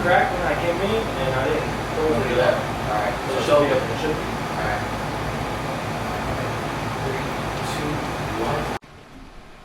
cracked when I came in, and I didn't close it up. All right. So it should be up. It should be. All right. 3,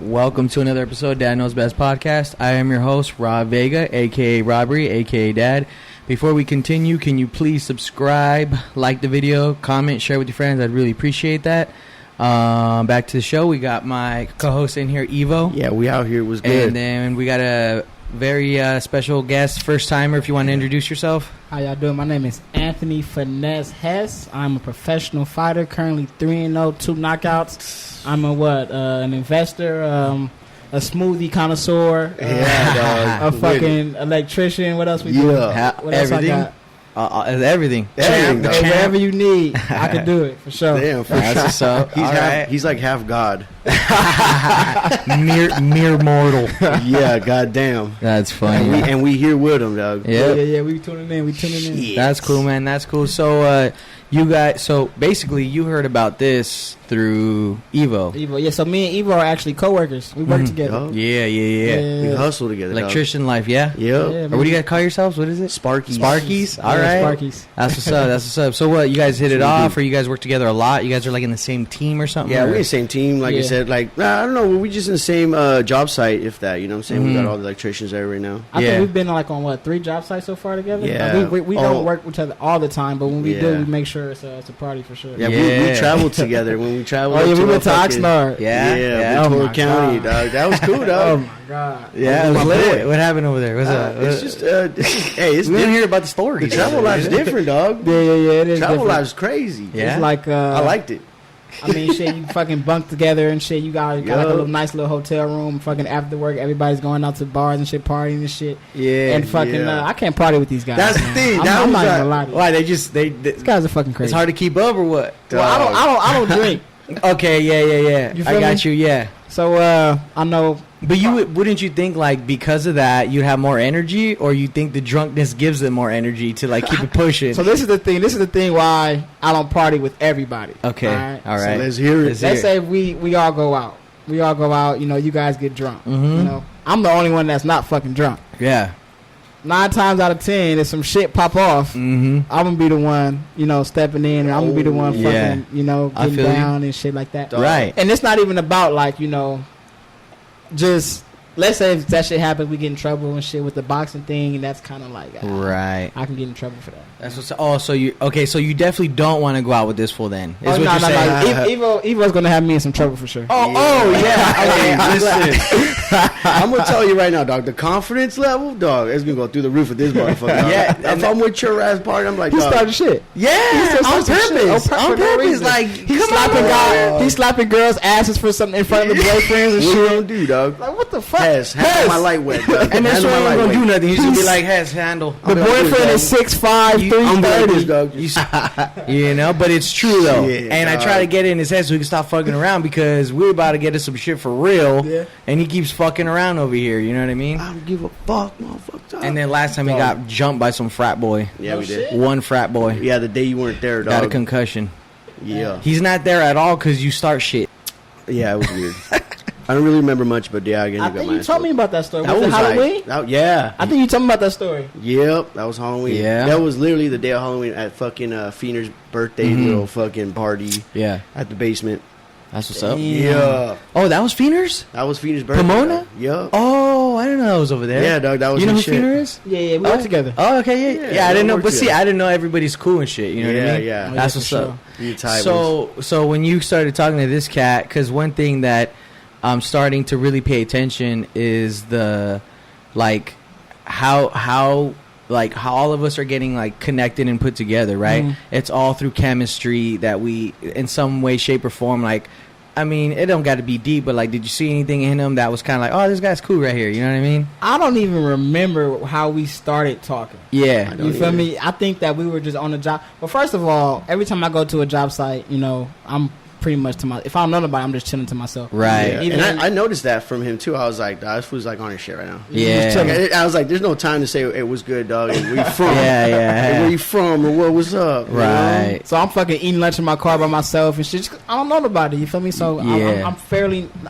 2, 1. Welcome to another episode of Dad Knows Best podcast. I am your host, Rob Vega, a.k.a. Robbery, a.k.a. Dad. Before we continue, can you please subscribe, like the video, comment, share with your friends? I'd really appreciate that. Back to the show. We got my co-host in here, Evo. Yeah, we out here. It was good. And then we got a very special guest, first-timer, if you want to introduce yourself. How y'all doing? My name is Anthony Finesse Hess. I'm a professional fighter, currently 3-0, 2 knockouts. I'm an investor, a smoothie connoisseur, a fucking electrician. What else we do? What else everything. I got? Everything. Everything, Champ. Whatever you need, I can do it for sure. Damn, for That's sure. what's up. He's, All half, right. he's like half God. mere mortal. Yeah, goddamn. That's funny. And we here with him, dog. Yeah. We tuning in. Shit. That's cool, man. That's cool. So, you guys, so basically, you heard about this through Evo. Yeah. So me and Evo are actually co-workers. We work together. Oh. Yeah. We hustle together. Electrician life, yeah? Yep. Yeah, Or what do you guys call yourselves? What is it? Sparkies. Sparkies? All Yeah, right. Sparkies. That's what's up. That's what's up. So, what, you guys hit it That's what we off, do. or you guys work together a lot? You guys are like in the same team or something? Yeah, or? we're in the same team. Like I Yeah. said, like, I don't know. We just in the same job site, if that. You know what I'm saying? We got all the electricians there right now. I Yeah. think we've been on 3 job sites so far together. Yeah. Like, we don't work with each other all the time, but when we do, Yeah. we make sure it's a party for sure. Yeah, Yeah. We traveled together. When we traveled Oh yeah, we went to fucking- Oxnard. Yeah. Yeah, Oh Ventura my County, God. dog. That was cool, Oh dog. my god. Yeah, it was lit. What happened over there? What's up? It's just, hey, it's we didn't different. hear about the story. The travel life's different, dog. Yeah. It is Travel different. life's crazy. Yeah. It's like I liked it. I mean, shit, you fucking bunk together and shit. You got like a Yup. little nice little hotel room. Fucking after work, everybody's going out to bars and shit, partying and shit. Yeah. And fucking, yeah. I can't party with these guys. That's the man. thing. I'm, That I'm was not like- even gonna lie to you. Why? They These guys are fucking crazy. it's hard to keep up or what? Well, I don't drink. Okay, yeah. You I feel got me? you, yeah. So I know. But wouldn't you think like because of that you'd have more energy, or you think the drunkenness gives them more energy to like keep it pushing? So this is the thing. This is the thing why I don't party with everybody. Okay, all right. So let's hear it. Let's Let's say we all go out. We all go out. You know, you guys get drunk. Mhm. You know, I'm the only one that's not fucking drunk. Yeah. 9 times out of 10, if some shit pop off, Mm-hmm. I'm gonna be the one, stepping in, and I'm gonna be the one fucking, Yeah. I getting feel you. down and shit like that. Right. And it's not even about like, just let's say if that shit happens, we get in trouble and shit with the boxing thing, and that's kind of like, Right. I can get in trouble for that. That's what's. Oh, so you definitely don't want to go out with this fool then? Is Oh, what no, you're saying? Evo's gonna have me in some trouble for sure. Oh yeah. Hey, listen. I'm gonna tell you right now, dog. The confidence level, dog, it's gonna go through the roof of this motherfucker. Dog. Yeah. If I'm with your ass party, I'm like, He dog. started shit. Yeah, He on started some shit. purpose. For On no purpose. reason. Like He's slapping He's slapping girls' asses for something in front of the boyfriends and What you shit. gonna do, dog? Like what the fuck? Hess, handle my light wet. Dog. And this Handle one my ain't light gonna do wet. nothing. He's gonna be like, "Has handle." The boyfriend is 6'5", I'm like this, 330. dog. You know, but it's true though. Shit, and I try to get it in his head so he can stop fucking around because we're about to get into some shit for real. Yeah. And he keeps fucking around over here. You know what I mean? I don't give a fuck, motherfucker. And then last time he got jumped by some frat boy. Yeah, we did. One frat boy Yeah, the day you weren't there, dog. got a concussion. Yeah. He's not there at all because you start shit. Yeah, it was weird. I don't really remember much, but yeah, again, I got think my you ass told me whooped. about that story. That Was it like- Halloween? yeah. I think you told me about that story. Yep, that was Halloween. Yeah. That was literally the day of Halloween at fucking Feener's birthday little fucking party Yeah. at the basement. That's what's up. Yeah. Oh, that was Feener's? That was Feener's birthday. Pomona? dog. Yep. Oh, I didn't know that was over there. Yeah, dog, that was You know who his shit. Feener is? Yeah, we worked together. Oh, okay, yeah. Yeah, I didn't we know. worked But see, together. I didn't know everybody's cool and shit. You know what I mean? Yeah. That's for what's sure. up. You tight ones. So when you started talking to this cat, because one thing that I'm starting to really pay attention is the, like, how all of us are getting like connected and put together, right? It's all through chemistry that we, in some way, shape, or form, like. I mean, it don't got to be deep, but like, did you see anything in him that was kind of like, oh, this guy's cool right here? You know what I mean? I don't even remember how we started talking. Yeah. You feel me? I think that we were just on the job. Well, first of all, every time I go to a job site, I'm pretty much to my. If I don't know nobody, I'm just chilling to myself. Right. Yeah. Even And I noticed that from him too. I was like, dog, this fool's like on his shit right now. Yeah. Like, I was like, there's no time to say it was good, dog. Where you from? Yeah. Where you from or what's up? you know? Right. So I'm fucking eating lunch in my car by myself and shit. I don't know nobody. You feel me? So Yeah.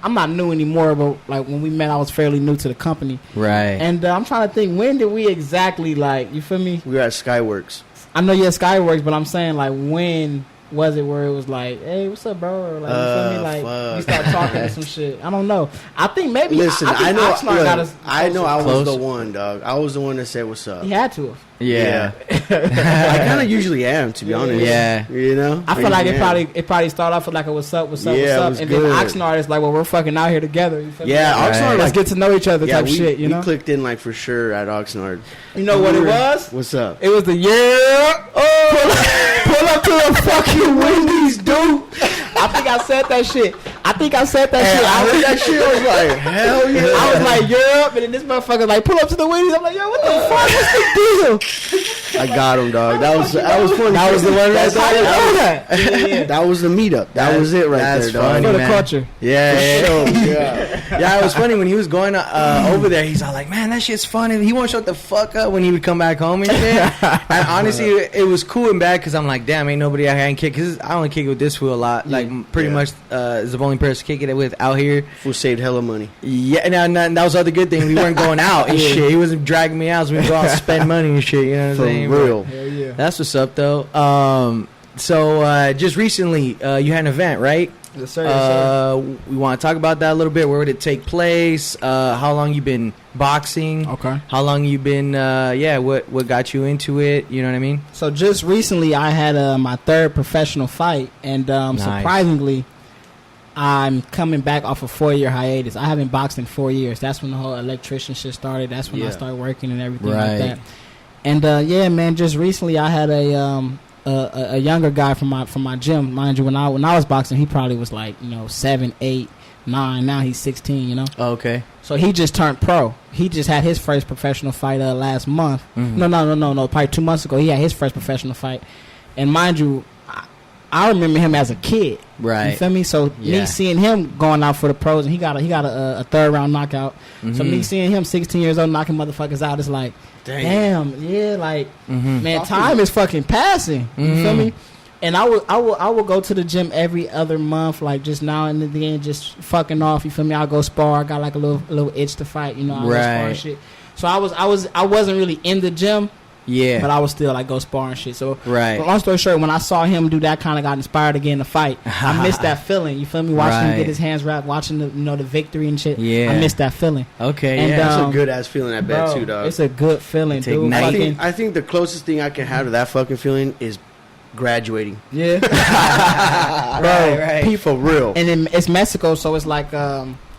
I'm not new anymore. But like when we met, I was fairly new to the company. Right. And I'm trying to think, when did we exactly like? You feel me? We were at Skyworks. I know you're at Skyworks, but I'm saying like when was it where it was like, hey, what's up, bro? Or like, you feel me? Like fuck. we start talking or some shit. I don't know. I think maybe. Listen, I think know. Oxnard Look, got us I know. I was Close. the one, dog. I was the one that said, "What's up?" He had to. Yeah. I kind of usually am, to be honest. Yeah. You know. I feel like Yeah. it probably started off with like a what's up, Yeah, it was and good. then Oxnard is like, well, we're fucking out here together. You feel me? Yeah, Like, Oxnard. let's Like, get to know each other yeah, type we, shit. You we know. clicked in like for sure at Oxnard. You know what it was? What's up? It was the pull up to the fucking Wendy's, dude. I think I said that shit. I heard that shit. I was like, hell yeah. I was like, Europe, and then this motherfucker like, pull up to the Wendy's. I'm like, yo, what the fuck? What's the deal? I got him, dog. That was funny. That was the one right How you know that? That was the meetup. That was it right That's there, dog. funny, For the man. culture. Yeah. Yeah, it was funny when he was going over there. He's all like, "Man, that shit's funny." He won't shut the fuck up when he would come back home and shit. And honestly, it was cool and bad because I'm like, "Damn, ain't nobody I can kick." Because I only kick it with this fool a lot. Like pretty much is the only person to kick it with out here. Fool saved hella money. Yeah, and that was the other good thing. We weren't going out and shit. He wasn't dragging me out, so we could go out and spend money and shit. You know what I'm For saying? real. Hell yeah. That's what's up, though. So just recently, you had an event, right? Yes, sir. Yes, sir. We want to talk about that a little bit. Where would it take place? How long you been boxing? Okay. How long you been? What got you into it? You know what I mean? So just recently, I had my third professional fight, and surprisingly, I'm coming back off a 4-year hiatus. I haven't boxed in 4 years. That's when the whole electrician shit started. That's when I started working and everything like that. And man, just recently I had a younger guy from my gym. Mind you, when I was boxing, he probably was like 7, 8, 9. Now he's 16. You know. Oh, okay. So he just turned pro. He just had his first professional fight last month. Mm-hmm. No, probably 2 months ago. He had his first professional fight, and mind you, I remember him as a kid. Right. You feel me? So me seeing him going out for the pros, and he got a third round knockout. Mm-hmm. So me seeing him 16 years old knocking motherfuckers out, it's like, damn, yeah, like man, time is fucking passing. You feel me? And I will go to the gym every other month, like just now and then, just fucking off. You feel me? I'll go spar. I got like a little itch to fight. You know, I go spar and shit. So I wasn't really in the gym. Yeah. But I was still like go spar and shit. So right. But long story short, when I saw him do that, kind of got inspired again to fight. I missed that feeling. You feel me? Watching him get his hands wrapped, watching the victory and shit. Yeah. I missed that feeling. Okay. And, yeah. That's a good ass feeling, I bet, too, dog. It's a good feeling, dude. I think the closest thing I can have to that fucking feeling is graduating. Yeah. Right. People real. And then it's Mexico, so it's like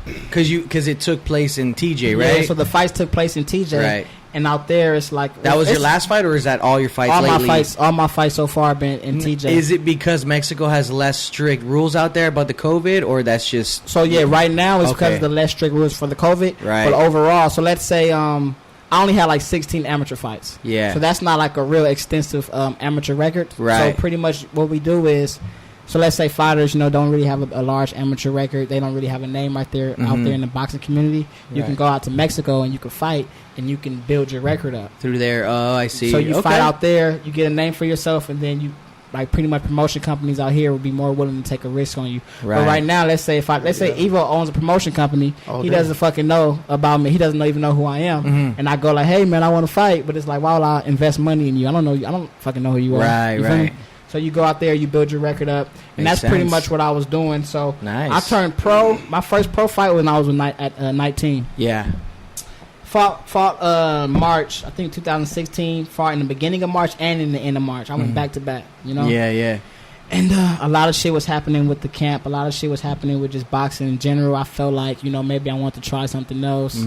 because it took place in TJ, right? Yeah, so the fights took place in TJ. Right. And out there, it's like That was your last fight, or is that all your fights lately? All my fights so far have been in TJ. Is it because Mexico has less strict rules out there about the COVID, or that's just... So, yeah, right now it's because of the less strict rules for the COVID. Right. But overall, so let's say I only had like 16 amateur fights. Yeah. So that's not like a real extensive amateur record. Right. So pretty much what we do is... So let's say fighters, don't really have a large amateur record. They don't really have a name right there out there in the boxing community. You can go out to Mexico and you can fight and you can build your record up. Through there. Oh, I see. So you fight out there, you get a name for yourself, and then you like pretty much promotion companies out here would be more willing to take a risk on you. Right. But right now, let's say Evo owns a promotion company, he doesn't fucking know about me. He doesn't even know who I am, and I go like, hey man, I want to fight, but it's like, why would I invest money in you? I don't know. I don't fucking know who you are. Right. You feel me? So you go out there, you build your record up, and Makes that's pretty sense. much what I was doing. So Nice. I turned pro. My first pro fight when I was at 19. Yeah. Fought March, I think 2016. Fought in the beginning of March and in the end of March. I went back to back, Yeah. And a lot of shit was happening with the camp. A lot of shit was happening with just boxing in general. I felt like, maybe I want to try something else.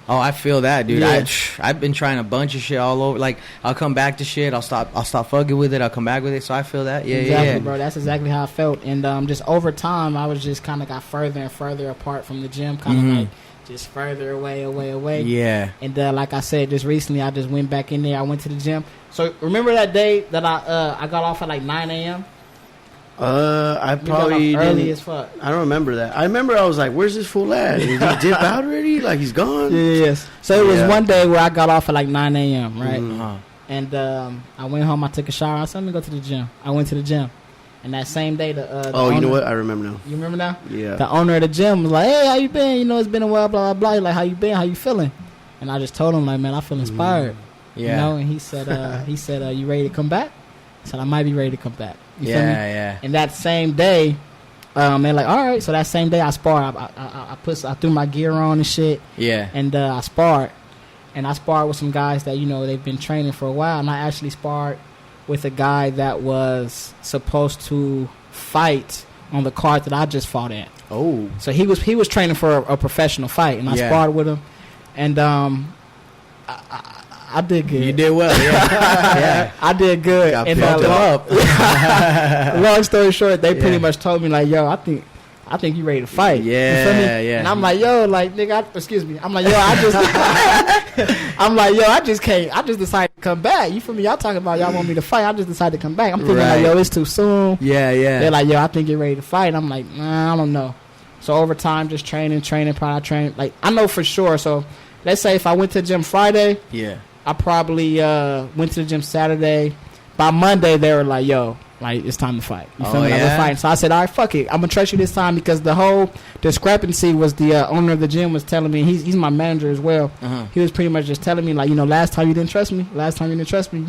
I feel that, dude. Yeah. I've been trying a bunch of shit all over. Like, I'll come back to shit. I'll stop fucking with it. I'll come back with it. So I feel that. Yeah, exactly, bro. That's exactly how I felt. And just over time, I was just kind of got further and further apart from the gym. Kind of like just further away. Yeah. And like I said, just recently, I just went back in there. I went to the gym. So remember that day that I got off at like 9 a.m.? I You got probably off early didn't. as fuck. I don't remember that. I remember I was like, "Where's this fool at? Did he dip out already? Like he's gone?" Yes. So it was Yeah. one day where I got off at like 9 a.m. Right, Mhm. and I went home. I took a shower. I said, "Let me go to the gym." I went to the gym, and that same day, the Oh, you know owner- what? I remember now. You remember now? Yeah. The owner of the gym was like, "Hey, how you been? You know, it's been a while. Blah blah blah." He's like, "How you been? How you feeling?" And I just told him like, "Man, I feel inspired." Yeah. You know, and he said, "You ready to come back?" I said, "I might be ready to come back." You feel me? Yeah. And that same day, they're like, "All right." So that same day, I sparred. I threw my gear on and shit, Yeah. and I sparred. And I sparred with some guys that, you know, they've been training for a while. And I actually sparred with a guy that was supposed to fight on the card that I just fought in. Oh. So he was training for a professional fight, and I Yeah. sparred with him, and I did good. You did well. Yeah. Yeah. I did good. Got And picked long story short, they pretty Yeah. much told me like, "Yo, I think you ready to fight." Yeah, You feel me? yeah. And I'm like, "Yo, like nigga, excuse me." I'm like, "Yo, I just," I'm like, "Yo, I just can't. I just decided to come back." You feel me? Y'all talking about y'all want me to fight. I just decided to come back. I'm thinking Right. like, "Yo, it's too soon." Yeah. They're like, "Yo, I think you're ready to fight." I'm like, "Nah, I don't know." So over time, just training, probably train. Like I know for sure. So let's say if I went to the gym Friday, Yeah. I probably went to the gym Saturday. By Monday, they were like, "Yo, like it's time to fight." You feel Oh, me? Like, yeah? we're fighting. So I said, "All right, fuck it. I'm gonna trust you this time," because the whole discrepancy was the owner of the gym was telling me, he's my manager as well. Uh-huh. He was pretty much just telling me like, you know, last time you didn't trust me. You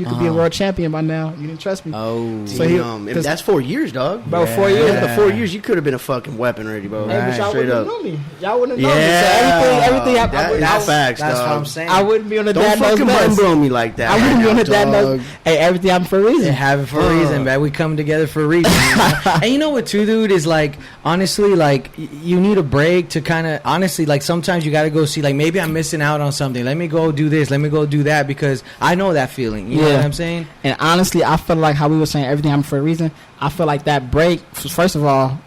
could be a Uh-huh. world champion by now. You didn't trust me. Oh. So he- If that's 4 years, dog. Bro, 4 Yeah. years. Yeah, the 4 years, you could have been a fucking weapon already, bro. Hey, but y'all Straight wouldn't have up. known me. Y'all wouldn't have known Yeah, me. So everything I that would- is I- facts, That's dog. what I'm saying. I wouldn't be on the Don't dad knows fucking best. bro me like that. I wouldn't be on the dad dog. knows. Hey, everything happened for a reason. They have it for a reason, man. We come together for a reason. You know? And you know what, too, dude, is like, honestly, like, you need a break to kind of, honestly, like, sometimes you got to go see, like, maybe I'm missing out on something. Let me go do this. Let me go do that, because I know that feeling. You know Yeah. what I'm saying? And honestly, I feel like how we were saying everything happened for a reason. I feel like that break, first of all,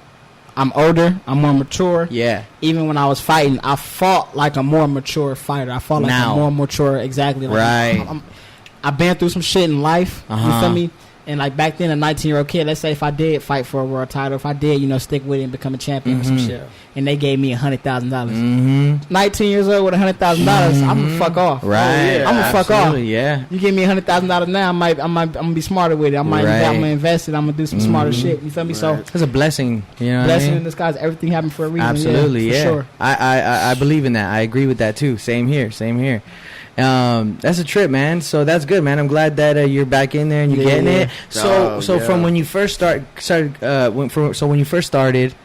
I'm older, I'm more mature. Yeah. Even when I was fighting, I fought like a more mature fighter. I fought like Now. a more mature, exactly. Like Right. I've been through some shit in life. You Uh-huh. feel me? And like back then, a 19-year-old kid, let's say if I did fight for a world title, if I did, you know, stick with it and become a champion or some Mhm. shit, and they gave me $100,000. Mm-hmm. 19 years old with $100,000, I'm gonna fuck off. Right. yeah, I'm gonna fuck off. Absolutely, yeah. You give me $100,000 now, I'm gonna be smarter with it. I'm Right. gonna invest it. I'm gonna do some smarter Mhm. shit. You feel me? So Right. It's a blessing. You know blessing what I in mean? disguise. Everything happened for a reason. Absolutely, yeah. yeah. For sure. I believe in that. I agree with that too. Same here. That's a trip, man. So that's good, man. I'm glad that you're back in there and you're Yeah, getting yeah. it. So, Oh, so yeah. from when you first started, when you first started,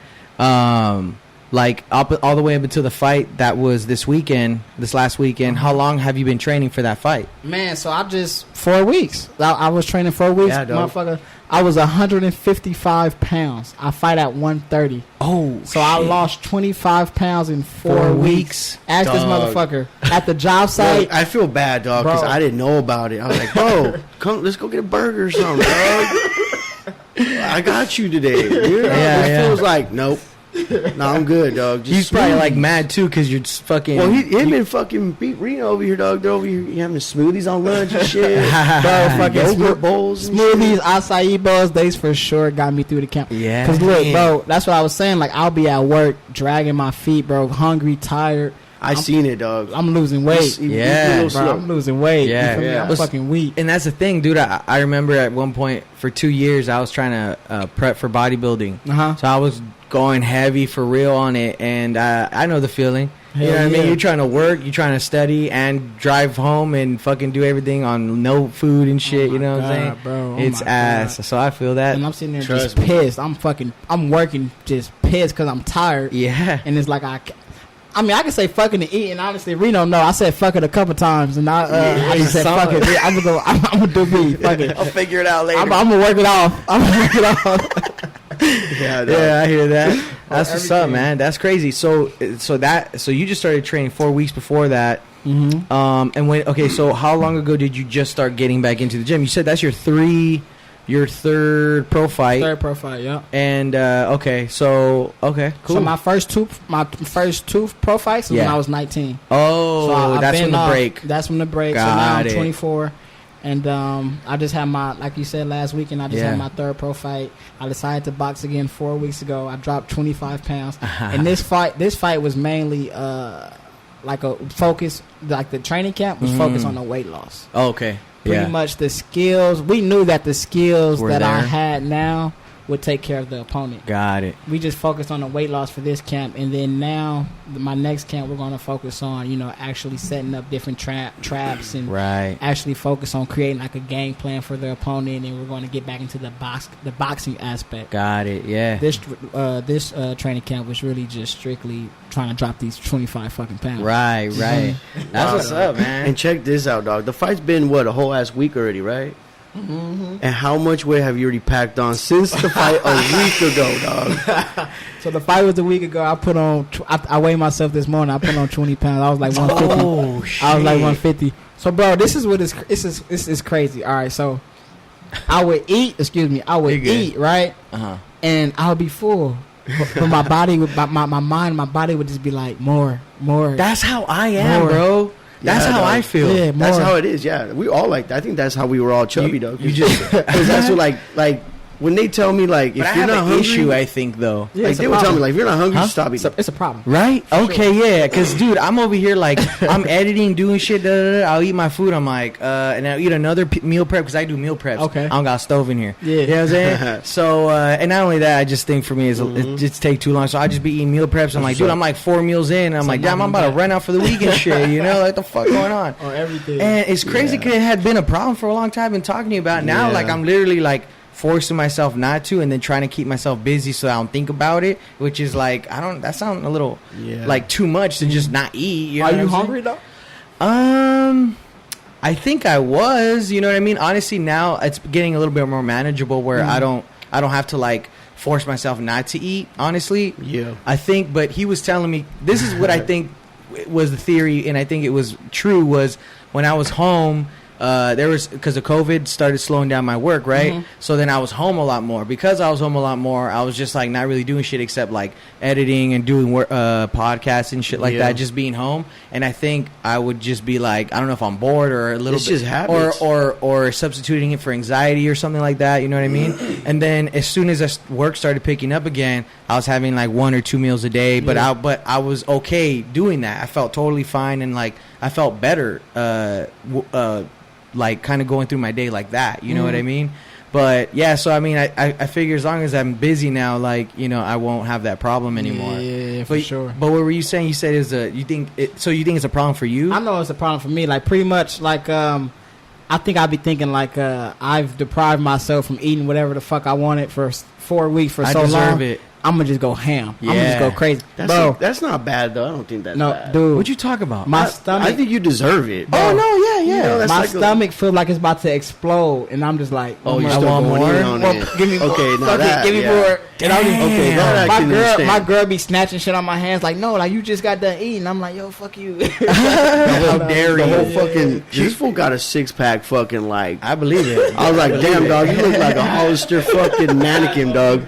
like all the way up until the fight that was this last weekend. How long have you been training for that fight? Man, so I just 4 weeks. I was training 4 weeks, Yeah, dog. motherfucker. I was 155 pounds. I fight at 130. Oh, So I lost 25 pounds in 4 4 weeks. weeks. Ask this Dog. motherfucker at the job site. Bro, I feel bad, dog, because Bro. I didn't know about it. I was like, bro, come, let's go get a burger or something, dog. I got you today. You know? Yeah, This yeah. fool's like, nope. No, I'm good, dog. Just He's probably smoothie. like mad too because you're just fucking. Well, him and fucking Pete Reno over here, dog. They're over here having smoothies on lunch and shit. Bro, fucking Yogurt bowls and Smoothies, shit. acai bowls, they for sure got me through the camp. Yeah. Cause look, Damn. bro, that's what I was saying. Like I'll be at work, dragging my feet, bro, hungry, tired. I seen it, dog. I'm losing weight. Yeah, Bro, I'm losing weight. Yeah. You feel me? Yeah. I'm fucking weak. And that's the thing, dude. I remember at one point for 2 years I was trying to prep for bodybuilding. Uh-huh. So I was going heavy for real on it, and I know the feeling. You know Hell what I mean? yeah. You're trying to work, you're trying to study, and drive home and fucking do everything on no food and shit. Oh you my know what I'm saying? God, bro. Oh It's my ass. God. So I feel that. And I'm sitting there Trust just me. pissed. I'm working just pissed because I'm tired. Yeah. And it's like I mean, I can say fucking to eat, and honestly, Reno, no, I said fuck it a couple times, and I just said fuck it. Yeah, I'm gonna do me. Fuck it. I'll figure it out later. I'm gonna work it off. I'm gonna work it off. Yeah, dog. Yeah, I hear that. That's what's up, everything. man. That's crazy. So you just started training 4 weeks before that. Mm-hmm. So how long ago did you just start getting back into the gym? You said that's your third pro fight. Third profile, yeah. And cool. So my first two pro fights was when Yeah. I was 19. Oh, So I've that's been when the off. break. That's when the break. So Got now I'm it. 24. And I just had my, like you said last weekend, I just had my third pro fight. I decided to box again 4 weeks ago. I dropped 25 pounds. And this fight was mainly like a focus, like the training camp was focused on the weight loss. Oh, okay. Pretty much the skills. We knew that the skills Were that I there. had now would take care of the opponent. Got it. We just focused on the weight loss for this camp, and then now my next camp we're going to focus on, you know, actually setting up different traps and Right. actually focus on creating like a game plan for the opponent, and we're going to get back into the boxing aspect. Got it. Yeah. This training camp was really just strictly trying to drop these 25 fucking pounds. Right. Right. That's what's up, man. And check this out, dog. The fight's been what, a whole ass week already, right? And how much weight have you already packed on since the fight a week ago, dog? So the fight was a week ago. I put on. I weighed myself this morning. I put on 20 pounds. I was like 150. Oh shit. I was like 150. So, bro, this is what is this is crazy. All right, so I would eat. Excuse me. I would You're good. eat, right? And I would be full. But my body would, my mind, my body would just be like more. That's how I am, More. bro. That's Yeah, how dog. I feel. Yeah, That's more. how it is. Yeah, we all like that. I think that's how we were all chubby, though. You just. Because that's what, like when they tell me, like, if But I you're have not an hungry, issue. I think though. Yeah, like it's a they would tell problem. me, like, if you're not hungry, Huh? stop eating. It's a problem. Right? Okay, yeah. Because, dude, I'm over here like I'm editing, doing shit. Da, da, da. I'll eat my food. I'm like, and I'll eat another meal prep because I do meal preps. Okay. I don't got a stove in here. Yeah. You know what I'm saying? So, and not only that, I just think for me it just take too long. So I just be eating meal preps. I'm like, dude, I'm like 4 meals in. And I'm So like, not damn, I'm even about to that. run out for the weekend shit. You know, like the fuck going on? Or everything. And it's crazy because it had been a problem for a long time. I've been talking to you about it. Now, Yeah. like I'm literally like forcing myself not to, and then trying to keep myself busy so I don't think about it. Which is like that sounds a little like too much to just not eat. You know Are what you I'm saying? hungry though? I think I was. You know what I mean? Honestly, now it's getting a little bit more manageable where I don't have to like force myself not to eat. Honestly, Yeah. I think. But he was telling me this is what I think was the theory, and I think it was true. Was when I was home. There was because of COVID started slowing down my work, right? So then I was home a lot more. Because I was home a lot more, I was just like not really doing shit except like editing and doing podcasts and shit like that. Just being home, and I think I would just be like, I don't know if I'm bored or a little It's bit, just habits. or substituting it for anxiety or something like that. You know what I mean? And then as soon as work started picking up again, I was having like 1 or 2 meals a day. But I was okay doing that. I felt totally fine and like I felt better. Like kind of going through my day like that, you know what I mean? But yeah, so I mean, I figure as long as I'm busy now, like you know, I won't have that problem anymore. Yeah, for sure. But what were you saying? You said you think it's a problem for you? I know it's a problem for me. Like pretty much, like I think I'd be thinking like I've deprived myself from eating whatever the fuck I wanted for 4 weeks for I so deserve long. it. I'm gonna just go ham. I'm gonna Yeah. just go crazy, That's bro. not bad, though. I don't think that's No, bad. dude. What'd you talk about? My stomach. I think you deserve it. Oh no, yeah. You know, that's my like stomach feels like it's about to explode, and I'm just like, Oh, you I still want going more? in on well, it. give me more. Okay, now Fuck it, that, give me yeah. more. And I don't even, Okay, that I my can girl, understand. my girl be snatching shit on my hands like, no, like you just got done eating. I'm like, yo, fuck you. How dare The you? whole fucking this fool got a 6-pack fucking like. I believe it. I was like, damn, dog, you look like a Hollister fucking mannequin, dog.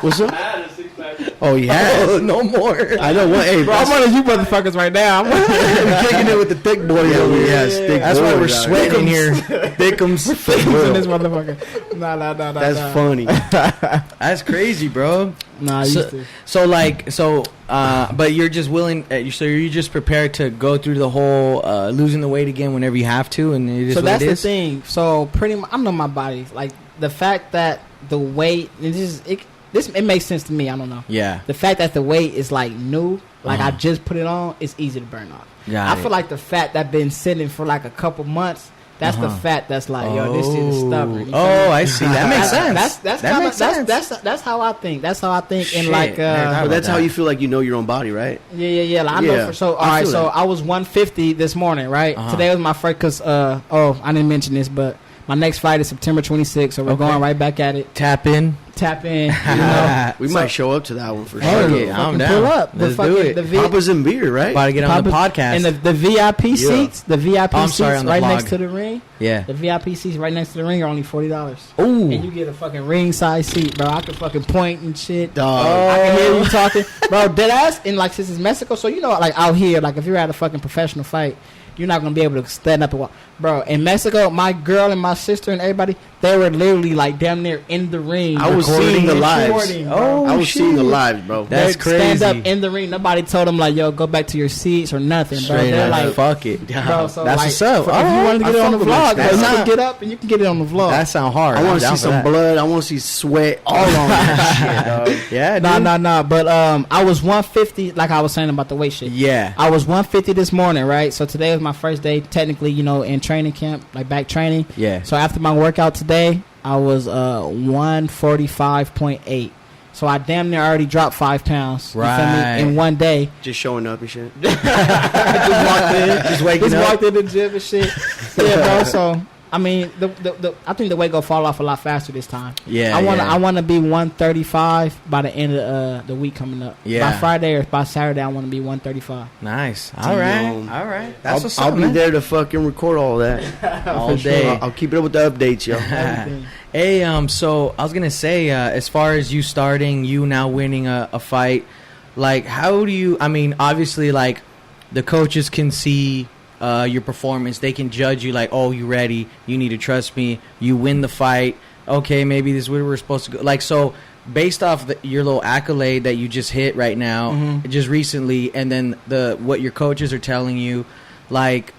What's up? I had a 6-pack. Oh, he has. Oh, no more. I know what. Hey, Bro, I'm one of you motherfuckers right now. I'm kicking it with the thick boys over here. Yeah, thick That's why boys, we're dog. sweating in here. Thickums. in this motherfucker. Nah. That's funny. That's crazy, bro. Nah, I used to. But you're just willing. So you're just prepared to go through the whole losing the weight again whenever you have to, and it is So what that's it the is. thing. So pretty much, I know my body. Like the fact that the weight, it makes sense to me. I don't know. Yeah. The fact that the weight is like new, like I Uh-huh. just put it on, it's easy to burn off. Got I it. feel like the fat that been sitting for like a couple months, that's the fat that's like, yo, this shit is stubborn. You feel Oh, me? I see. That makes sense. That's that kinda, makes sense. that's how I think. That's how I think. Shit, And like, man, But that's that. how you feel like you know your own body, right? yeah. Like, I know Yeah, for so. I All right, feel so that. I was 150 this morning, right? Uh-huh. Today was my first. Cause I didn't mention this, but my next fight is September 26th, so we're Okay. going right back at it. Tap in. Tap in, you know. We might show up to that one for Hell sure. yeah, I'm fucking down. pull up. Let's fucking, do it. The Papa's and beer, right? About to get on the Papa- podcast. And the VIP seats, the VIP Oh, I'm seats sorry, on the right vlog. next to the ring. yeah. The VIP seats right next to the ring are only $40. Ooh. And you get a fucking ring size seat, bro. I can fucking point and shit. Dog. I can hear you talking, bro. Dead ass. And like, since it's Mexico, so you know, like out here, like if you're at a fucking professional fight, you're not gonna be able to stand up and walk. Bro, in Mexico, my girl and my sister and everybody, they were literally like damn near in the ring. I was seeing the lives. Oh, I was shit. seeing the lives, bro. That's They'd stand crazy. up in the ring. Nobody told them like, yo, go back to your seats or nothing, bro. Straight They're up, like, fuck it. bro, so That's like, what's up. If All you right. wanted to get it on the fuck with vlog, that. bro, you That's can get up and you can get it on the vlog. That sound hard. I I'm want to down see for some that. blood. I want to see sweat all on that shit, dog. Yeah, dude. Nah. But I was 150, like I was saying about the weight shit. Yeah. I was 150 this morning, right? So today was my first day, technically, you know, in training camp, like back training. Yeah. So after my workout today, I was 145.8. So I damn near already dropped 5 pounds. You feel Right. me? In one day. Just showing up and shit. I just walked in. Just waking Just up. walked in the gym and shit. Yeah, bro. So I mean, I think the weight gonna fall off a lot faster this time. Yeah. I wanna be 135 by the end of the week coming up. Yeah. By Friday or by Saturday, I want to be 135. Nice. All right. All right. That's what's I'll up, be man. there to fucking record all that. All day. I'll keep it up with the updates, yo. Everything. Hey, so I was gonna say, as far as you starting, you now winning a fight, like how do you? I mean, obviously, like the coaches can see your performance. They can judge you, like, oh, you ready? You need to trust me. You win the fight. Okay, maybe this is where we're supposed to go. Like, so based off your little accolade that you just hit right now, just recently, and then what your coaches are telling you, like,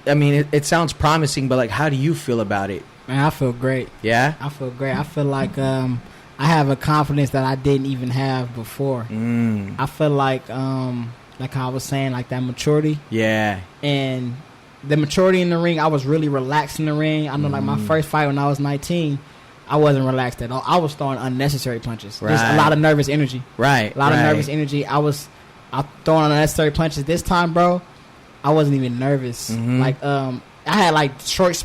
I mean, it sounds promising, but like, how do you feel about it? Man, I feel great. Yeah. I feel great. I feel like I have a confidence that I didn't even have before. I feel like I was saying, like that maturity. Yeah. And the maturity in the ring, I was really relaxed in the ring. I know, like my first fight when I was 19, I wasn't relaxed at all. I was throwing unnecessary punches. There's Right. a lot of nervous energy. Right. A lot of nervous energy. I throwing unnecessary punches. This time, bro, I wasn't even nervous. Like I had like short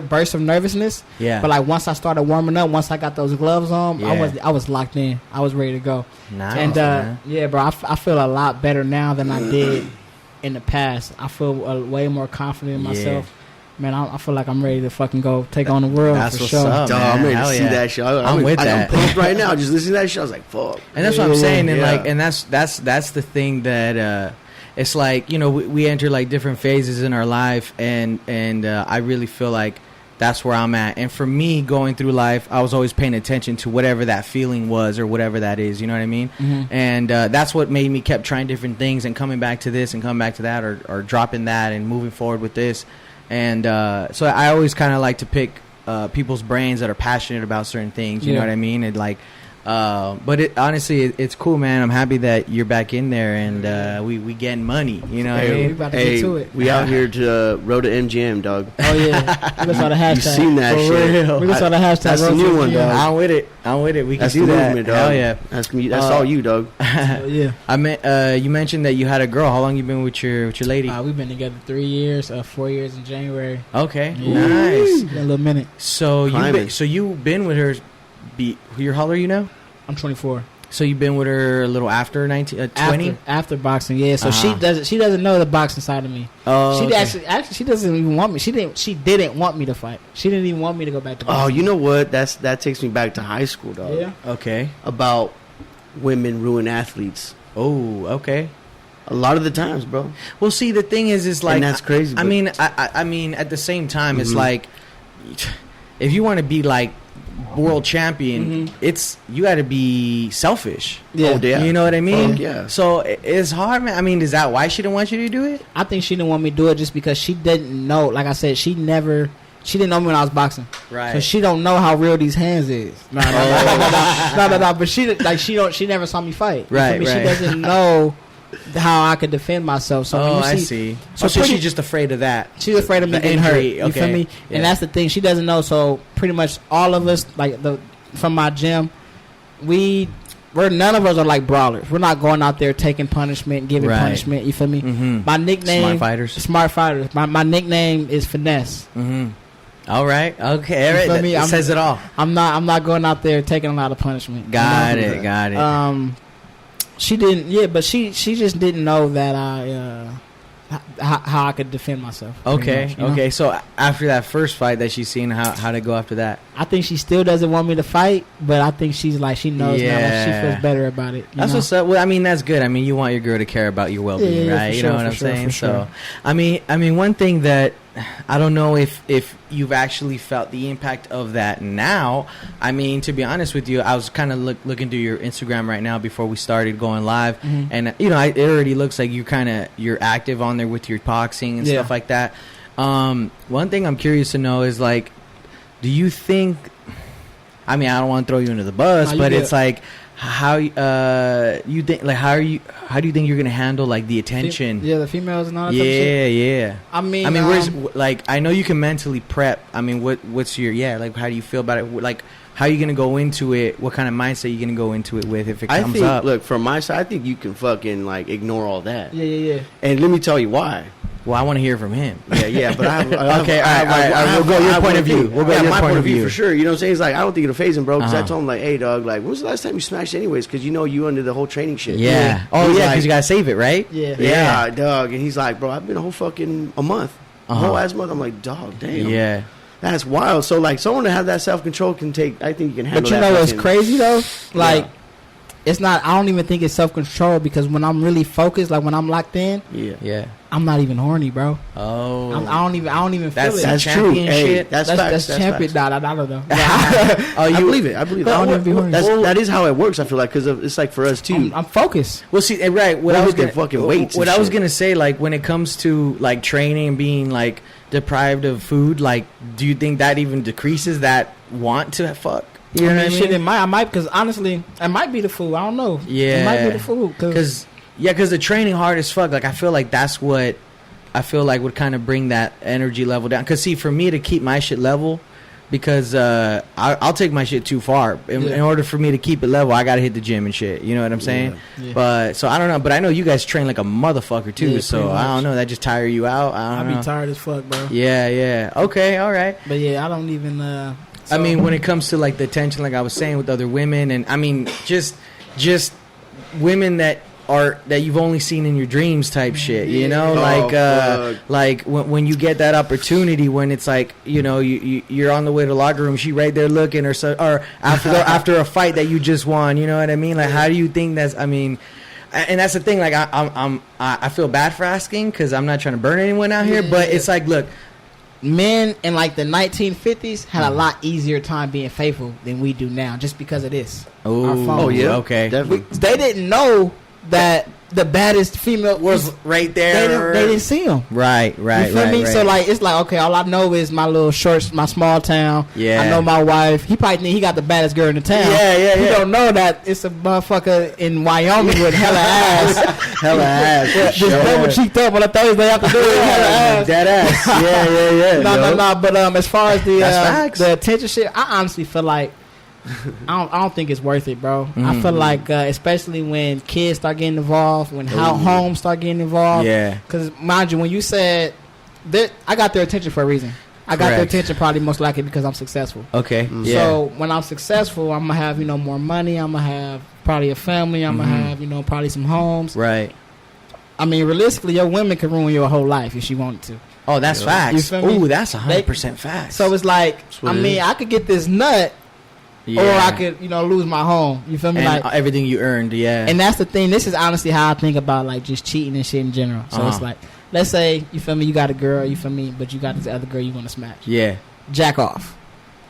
bursts of nervousness. Yeah. But like once I started warming up, once I got those gloves on, Yeah. I was locked in. I was ready to go. Nice, And man. yeah, bro, I feel a lot better now than I did in the past. I feel way more confident in myself. Man, I feel like I'm ready to fucking go take on the world. That's for what's sure. up. Dog, man. I'm ready Hell to see yeah. that shit. I'm with that. I'm pumped right now. Just listening to that shit, I was like, fuck. And that's what I'm saying, and Yeah. like, and that's the thing that it's like, you know, we enter like different phases in our life, and I really feel like that's where I'm at. And for me, going through life, I was always paying attention to whatever that feeling was or whatever that is. You know what I mean? And that's what made me kept trying different things and coming back to this and coming back to that, or dropping that and moving forward with this. And so I always kind of like to pick people's brains that are passionate about certain things. You know what I mean? And like, but honestly, it's cool, man. I'm happy that you're back in there, and we getting money. You know what I Hey, we mean? about to get to it. We out here to road to MGM, dog. Oh yeah, we just saw the hashtag. You seen that For shit? real. We just saw the hashtag. That's the Road new to one, MGM. dog. I'm with it. We That's can do the that. movement, dog. Hell yeah. That's all you, dog. Oh, yeah. I meant you mentioned that you had a girl. How long you been with your lady? We've been together 3 years, 4 years in January. Okay, Yeah. nice. Been a little minute. So Climbing. you've been with her. How old are you now? I'm 24. So you've been with her a little after 20? After boxing, yeah. So Uh-huh. she doesn't know the boxing side of me. Oh, She okay. actually she doesn't even want me. She didn't want me to fight. She didn't even want me to go back to Oh, boxing. you know what? That takes me back to high school, dog. Yeah. Okay. About women ruin athletes. Oh, okay. A lot of the times, bro. Well, see, the thing is like, And that's crazy, I but- mean, I mean, at the same time, it's like, if you want to be like world champion, it's you got to be selfish. Yeah. Oh, yeah. You know what I mean? Fuck yeah. So it's hard, man. I mean, is that why she didn't want you to do it? I think she didn't want me to do it just because she didn't know. Like I said, she didn't know me when I was boxing. Right. So she don't know how real these hands is. No. But she never saw me fight. You Right, feel me? right. She doesn't know how I could defend myself. So when Oh, you I see, see. So So pretty- she's just afraid of that. she's afraid of me The getting injury, hurt. You feel okay. me? Yeah. And that's the thing. She doesn't know. So pretty much all of us, like from my gym, we're none of us are like brawlers. We're not going out there taking punishment, giving Right. punishment. You feel me? Mhm. My nickname, Smart fighters. Smart fighters. My nickname is Finesse. Mm-hmm. All right. Okay. All You right. feel me? That I'm- says it all. I'm not going out there taking a lot of punishment. Got You know? it. Got it. She didn't. Yeah, but she just didn't know that how I could defend myself. pretty Okay, much, you know? okay. So after that first fight that she's seen, how to go after that? I think she still doesn't want me to fight, but I think she's like, she knows now, like, she Yeah. feels better about it. That's what's up. Well, I mean, that's good. I mean, you want your girl to care about your well-being, Yeah, right? for You sure, know what for I'm sure, saying? for So, sure. I mean, one thing that I don't know if you've actually felt the impact of that now. I mean, to be honest with you, I was kind of looking through your Instagram right now before we started going live, and you know, it already looks like you're active on there with your boxing and stuff like that. One thing I'm curious to know is like, do you think? I mean, I don't want to throw you under the bus, No, but good. it's like how you think, like, how do you think you're gonna handle like the attention? Yeah, the females and all that type of shit. Yeah. I mean, Where's like, I know you can mentally prep. I mean, what's your like? How do you feel about it? Like, how are you gonna go into it? What kind of mindset are you gonna go into it with if it I comes think, up? look, from my side, I think you can fucking like ignore all that. Yeah. And let me tell you why. Well, I want to hear from him. Yeah, but I have. Okay, all right, we'll go your point of view. We'll go yeah, your my point of view. for sure. You know what I'm saying? It's like, I don't think it'll phase him, bro. Because I Uh-huh. told him, like, hey, dog, like, when was the last time you smashed anyways? Because you know you under the whole training shit. Yeah. Oh He's yeah, like- because you gotta save it, right? Yeah. Yeah, dog. And he's like, bro, I've been a whole fucking a month. A Uh-huh. whole ass month. I'm like, dog, damn. Yeah. That's wild. So, like, someone to have that self-control can take, I think you can handle But you that. know what's fucking- crazy though? Like, Yeah. it's not. I don't even think it's self control because when I'm really focused, like when I'm locked in, Yeah. Yeah. I'm not even horny, bro. Oh. I don't even feel That's- it. That's true. champion Hey, shit. that's that's facts. That's champion. facts. I don't know. Oh, I believe it. I believe it. I don't even be horny. That is how it works. I feel like because it's like for us too. I'm focused. Well, see, right. What Well, I was look at gonna fucking weights What and I was shit. gonna say, like, when it comes to like training and being like deprived of food, like, do you think that even decreases that want to fuck? You know what I mean? Shit, I might because honestly, it might be the food. I don't know. Yeah. it might be the food Because the training hard as fuck. Like, I feel like that's what I feel like would kind of bring that energy level down. Because see, for me to keep my shit level, because I'll take my shit too far. In order for me to keep it level, I gotta hit the gym and shit. You know what I'm saying? Yeah. But so I don't know. But I know you guys train like a motherfucker too. Yeah, so pretty I don't much. know. That just tire you out. I I don't know. be tired as fuck, bro. Yeah. Okay. All right. But yeah, I don't even. I mean, when it comes to like the tension, like I was saying with other women, and I mean, just women that you've only seen in your dreams type shit, you know, fuck. like when you get that opportunity, when it's like, you know, you're on the way to the locker room, she right there looking, or after a fight that you just won, you know what I mean? Like, how do you think that's? I mean. And that's the thing. Like, I feel bad for asking because I'm not trying to burn anyone out here. But it's like, look, men in like the 1950s had a lot easier time being faithful than we do now, just because of this. Our phones. Oh yeah, okay. definitely. They didn't know that the baddest female was right there. They didn't see them. Right. You feel me? So like, it's like, okay, all I know is my little shorts, my small town. Yeah. I know my wife. He probably think he got the baddest girl in the town. Yeah. He don't know that it's a motherfucker in Wyoming with hella ass. Hella ass. Just Sure. double cheeked up on a Thursday afternoon. Hella ass. Dead ass. Yeah. No. But as far as That's facts. the attention shit, I honestly feel like I don't think it's worth it, bro. I feel like especially when kids start getting involved, when homes start getting involved. Yeah. Because mind you, when you said that, I got their attention for a reason. I got their Correct. attention probably most likely because I'm successful. Okay. Yeah. So when I'm successful, I'm gonna have more money. I'm gonna have probably a family. I'm gonna have probably some homes. Right. I mean, realistically, your women can ruin your whole life if she wanted to. Oh, that's facts. You feel me? Ooh, that's 100% facts. So it's like, what I it mean, is. I could get this nut, or I could, lose my home. You feel me? and Like, everything you earned, yeah. and that's the thing. This is honestly how I think about like just cheating and shit in general. So it's like, let's say you feel me, you got a girl, you feel me, but you got this other girl you want to smash. yeah. Jack off.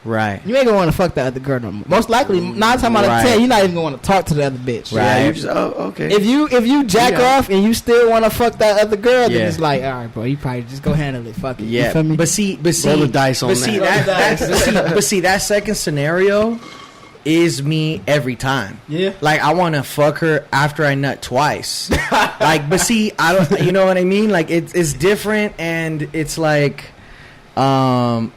Right. You ain't gonna want to fuck the other girl no more. Most likely, 9 times out of Right. 10, you're not even gonna want to talk to the other bitch. Right. Yeah, you just okay. If you jack Yeah. off and you still want to fuck that other girl, Yeah. then it's like, all right, bro, you probably just go handle it. Fuck it. You Yeah. feel me? But see, Roll the dice on but see, that. but see, that second scenario is me every time. Yeah. Like, I want to fuck her after I nut twice. Like, but see, I don't. You know what I mean? Like, it's different, and it's like, and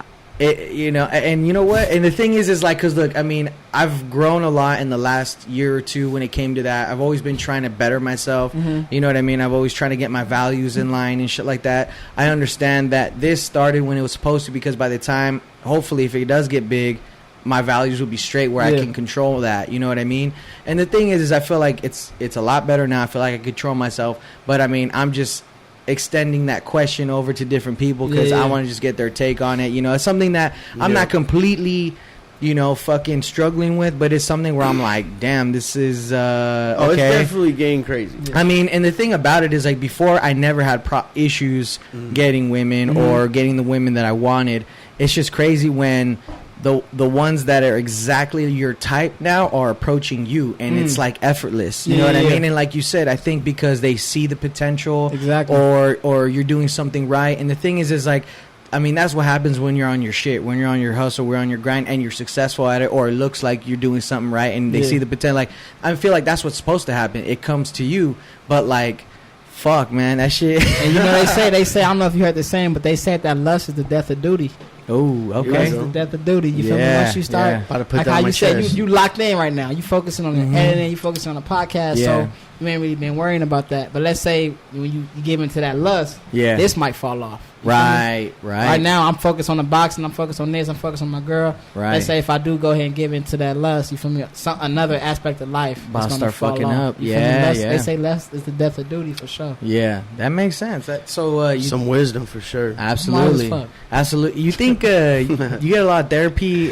you know what? And the thing is like, cause look, I mean, I've grown a lot in the last year or two when it came to that. I've always been trying to better myself. You know what I mean? I've always trying to get my values in line and shit like that. I understand that this started when it was supposed to, because by the time, hopefully, if it does get big, my values will be straight where I Yeah. can control that. You know what I mean? And the thing is I feel like it's a lot better now. I feel like I control myself. But I mean, I'm just extending that question over to different people because Yeah. I want to just get their take on it. You know, it's something that I'm not completely, you know, fucking struggling with, but it's something where I'm like, damn, this is Oh, it's okay. definitely getting crazy. I mean, and the thing about it is, like, before I never had issues getting women or getting the women that I wanted. It's just crazy when the ones that are exactly your type now are approaching you, and it's like effortless. You know what I mean? And like you said, I think because they see the potential, Exactly. or you're doing something right. And the thing is like, I mean, that's what happens when you're on your shit, when you're on your hustle, we're on your grind, and you're successful at it, or it looks like you're doing something right, and they see the potential. Like, I feel like that's what's supposed to happen. It comes to you, but like, fuck, man, that shit. And you know, they say, I don't know if you heard the saying, but they said that lust is the death of duty. Oh, okay. Lust is the death of duty. You feel me? Yeah, Once you start, yeah. About to put like that how on my you said, chest. you locked in right now. You focusing on the editing, you focusing on the podcast, Yeah. so you ain't really been worrying about that. But let's say when you give into that lust, Yeah. this might fall off. You feel me? Right. Right now, I'm focused on the boxing. I'm focused on this. I'm focused on my girl. Right. Let's say if I do go ahead and give into that lust, you feel me? Another aspect of life About to is start fall fucking off. up. You feel me? Yeah, Lust- yeah. They say lust is the death of duty for sure. Yeah, that makes sense. So you Some wisdom for sure. absolutely, Smart as fuck. absolutely. You think you get a lot of therapy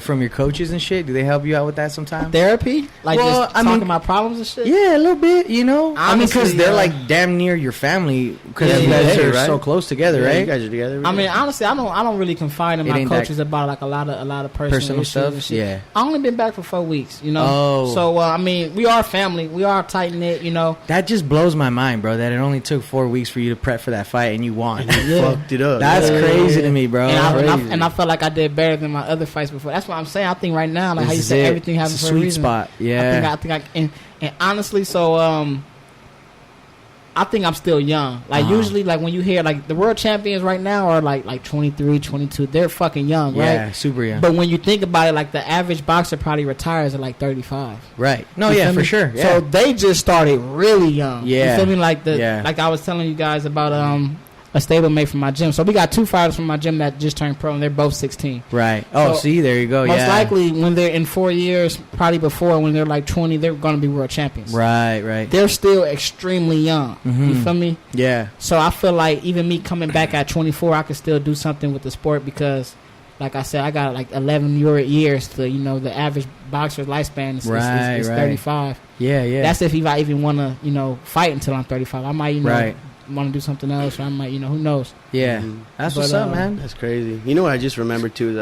from your coaches and shit? Do they help you out with that sometimes? Therapy, like Well, just I talking mean- about problems and shit. Yeah, a little bit. You know, I mean, because Honestly, they're yeah. like damn near your family because Yeah, you guys yeah, are right? so close together, Yeah, right? You guys are together. I mean, honestly, I don't really confide in It my ain't that- coaches about like a lot of personal issues stuff. and shit. Yeah. I only been back for 4 weeks, you know. Oh. So I mean, we are family. We are tight knit, you know. That just blows my mind, bro. That it only took 4 weeks for you to prep for that fight and you won. fucked it up. That's Yeah. crazy to me, bro. And I felt like I did better than my other fights before. That's what I'm saying. I think right now, like how This you is say, it. everything happens It's a for a sweet reason. spot. Yeah. I think and honestly, so I think I'm still young. Like usually, like when you hear like the world champions right now are like 23, 22. They're fucking young, Yeah, right? super young. But when you think about it, like the average boxer probably retires at like 35. Right. No, You yeah, feel for me? sure. Yeah. So they just started really young. Yeah. You feel me? Like Yeah. like I was telling you guys about a stablemate from my gym. So we got 2 fighters from my gym that just turned pro, and they're both 16. Right. Oh, So, see, there you go. Most yeah. likely, when they're in 4 years, probably before when they're like 20, they're going to be world champions. Right. Right. They're still extremely young. You Mhm. feel me? Yeah. So I feel like even me coming back at 24, I could still do something with the sport because, like I said, I got like 11 years to, you know, the average boxer's lifespan is Right. 35. Yeah. Yeah. That's if I even want to, you know, fight until I'm 35. I might, you know, Right. want to do something else, or I might, you know, who knows? Yeah. Mhm. That's But, what's up, man. That's crazy. You know what I just remembered too?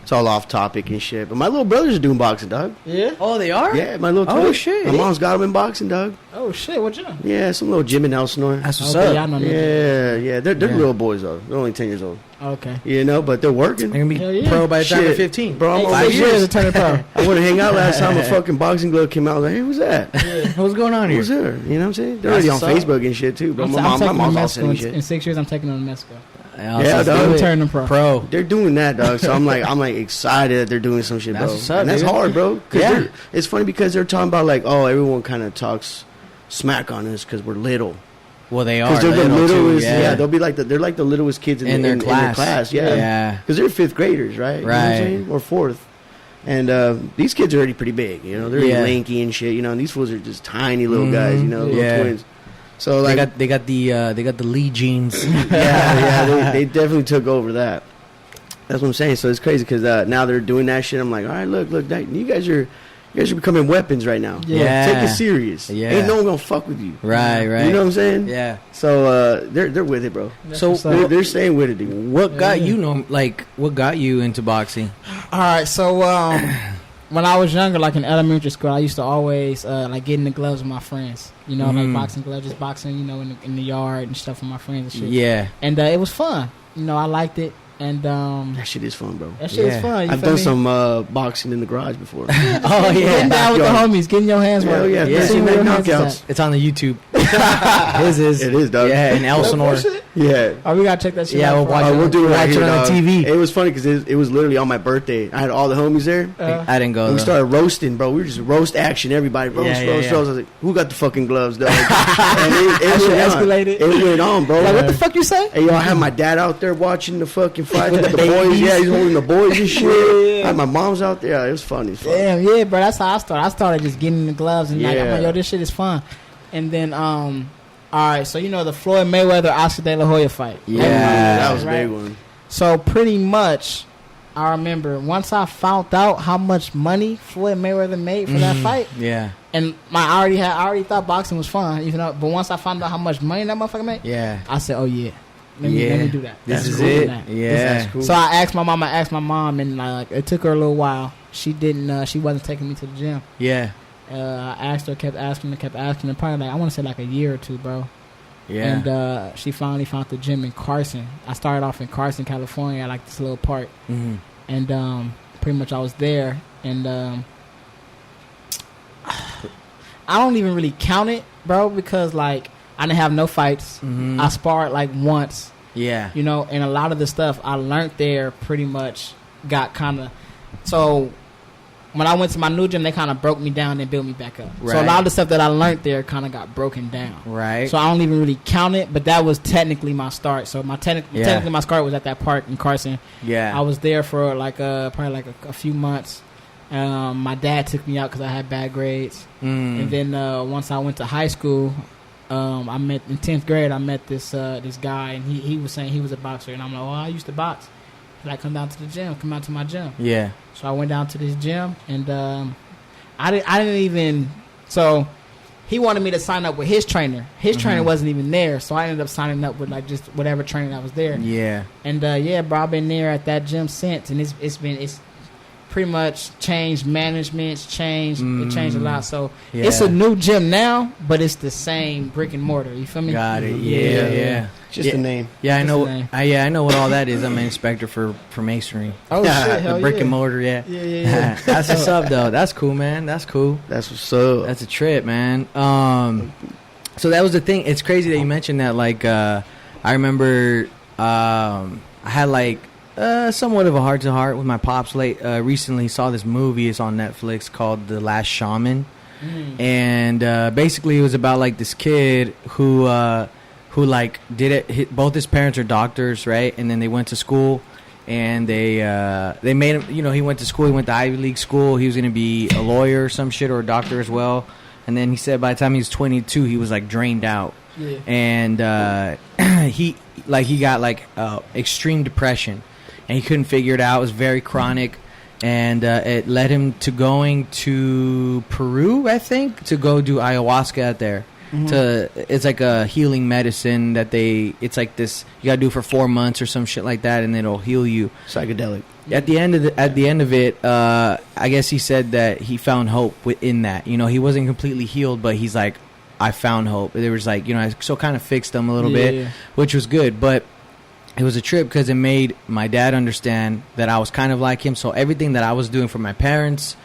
It's all off topic and shit. But my little brothers are doing boxing, dog. Yeah. Oh, they are? Yeah, my little Oh, twin. shit. My mom's got them in boxing, dog. Oh shit! What you? Yeah, some little Jim and Elsinore. That's what's Okay, up. y'all know nothing. Yeah. They're Yeah. real boys though. They're only 10 years old. Okay. You know, but they're working. They're going to Hell be yeah. pro by the time Shit. they're 15. Bro, I'm Hey, over 6 years years. to turn pro. I want to hang out last time a fucking boxing glove came out. I was like, hey, who's that? What's going on here? Who's there? You know what I'm saying? They're That's already on what's up. Facebook and shit too. But I'm my taking them mom's to all Mexico sending in shit. 6 years. I'm taking them to Mexico. Yeah, dog. do it. Turn them pro. Pro. They're doing that, dog. So I'm like excited that they're doing some shit, That's bro. what's up, And that's dude. hard, bro. 'Cause Yeah. it's funny because they're talking about like, oh, everyone kind of talks smack on us because we're little. Well, they are. Because they're the little, too, littlest. Yeah. They'll be like they're like the littlest kids In their class. Yeah. Yeah. Because they're 5th graders, right? You know what I'm Right. saying? Or 4th. And these kids are already pretty big. You know, they're Yeah. lanky and shit. You know, and these fools are just tiny little guys. You know, little Yeah. twins. So like, They got the Lee genes. yeah, they definitely took over that. That's what I'm saying. So it's crazy because now they're doing that shit. I'm like, all right, look, you guys are becoming weapons right now. Yeah. Take it serious. Yeah. Ain't no one gonna fuck with you. Right. You know what I'm saying? Yeah. So they're with it, bro. So what's up. They're staying with it, dude. what got you what got you into boxing? All right, so when I was younger, like in elementary school, I used to always like get in the gloves with my friends. You know, like boxing gloves, just boxing. You know, in the yard and stuff with my friends and shit. Yeah. And it was fun. You know, I liked it, and That shit is fun, bro. that shit Yeah. is fun. You I've feel done me? some boxing in the garage before. Oh Getting yeah. down with the Backyard. homies, getting your hands Hell worked. yeah, Yeah. See Fancy where Night your hands is knockouts. at. It's on the YouTube. His is. It is, dog. Yeah, in Elsinore. Yeah. Oh, we gotta check that shit Yeah, out. we'll bro. watch it. We'll do it right Watch here, it on dog. TV. It was funny because it was literally on my birthday. I had all the homies there. I didn't go. And we though. started roasting, bro. We were just roast action, everybody. Roast, Yeah, yeah, roast, yeah. roast. I was like, who got the fucking gloves, dog? And it That shit went on. escalated. It went on, bro. Like, what the fuck you say? Hey, yo, I had my dad out there watching the fucking fight with the boys. babies. Yeah, he's holding the boys and shit. Yeah. I had my mom's out there. Yeah, it was funny. As fuck. Damn, yeah, bro. That's how I started. I started just getting in the gloves and like, I'm Yeah. like, yo, this shit is fun. And then All right, so you know the Floyd Mayweather Oscar De La Hoya fight. Yeah. That was a right? big one. So pretty much, I remember once I found out how much money Floyd Mayweather made for that fight, Yeah. and I already thought boxing was fun, even though. But once I found out how much money that motherfucker made, Yeah. I said, "Oh yeah, let me do that." This That's is cool. it. That. Yeah. That's cool. So I asked my mom, and like it took her a little while. She didn't. She wasn't taking me to the gym. Yeah. I asked her, kept asking, and probably like I want to say like a year or two, bro. Yeah. And she finally found the gym in Carson. I started off in Carson, California, like this little park. Mhm. And pretty much I was there. And I don't even really count it, bro, because like I didn't have no fights. Mhm. I sparred like once, Yeah. you know, and a lot of the stuff I learned there pretty much got kind of. So when I went to my new gym, they kind of broke me down and built me back up. So a Right. lot of the stuff that I learned there kind of got broken down. Right. So I don't even really count it, but that was technically my start. So technically my start was at that park in Carson. Yeah. I was there for like probably like a few months. My dad took me out because I had bad grades, and then once I went to high school, I met in 10th grade. I met this guy, and he was saying he was a boxer, and I'm like, well, I used to box. He's like, come down to the gym, come out to my gym. Yeah. So I went down to this gym, and I didn't even. So he wanted me to sign up with his trainer. His trainer wasn't even there, so I ended up signing up with like just whatever trainer that was there. Yeah. And yeah, bro, I've been there at that gym since, and it's pretty much changed. Management's changed. It changed a lot. So it's a new gym now, but it's the same brick and mortar. You feel me? Got it. Yeah. Just Yeah. a name. Yeah, I Just know. the name. I know what all that is. I'm an inspector for masonry. Oh shit, hell The brick yeah. and mortar. Yeah. Yeah. That's what's up, though. That's cool, man. That's cool. That's what's up. That's a trip, man. So that was the thing. It's crazy that you mentioned that. Like, I remember I had like somewhat of a heart to heart with my pops. Recently saw this movie. It's on Netflix called The Last Shaman, and basically it was about like this kid who like did it. Both his parents are doctors, right? And then they went to school. And they made him, you know, he went to school, he went to Ivy League school, he was going to be a lawyer or some shit or a doctor as well. And then he said by the time he was 22, he was like drained out. Yeah. And he got like extreme depression, and he couldn't figure it out. It was very chronic, and it led him to going to Peru, I think, to go do ayahuasca out there. It's like a healing medicine that it's like this, you gotta do for 4 months or some shit like that, and then it'll heal you. Psychedelic. At the end of it, I guess he said that he found hope within that. You know, he wasn't completely healed, but he's like, I found hope. There was like, you know, I so kind of fixed him a little bit, which was good. But it was a trip because it made my dad understand that I was kind of like him. So everything that I was doing for my parents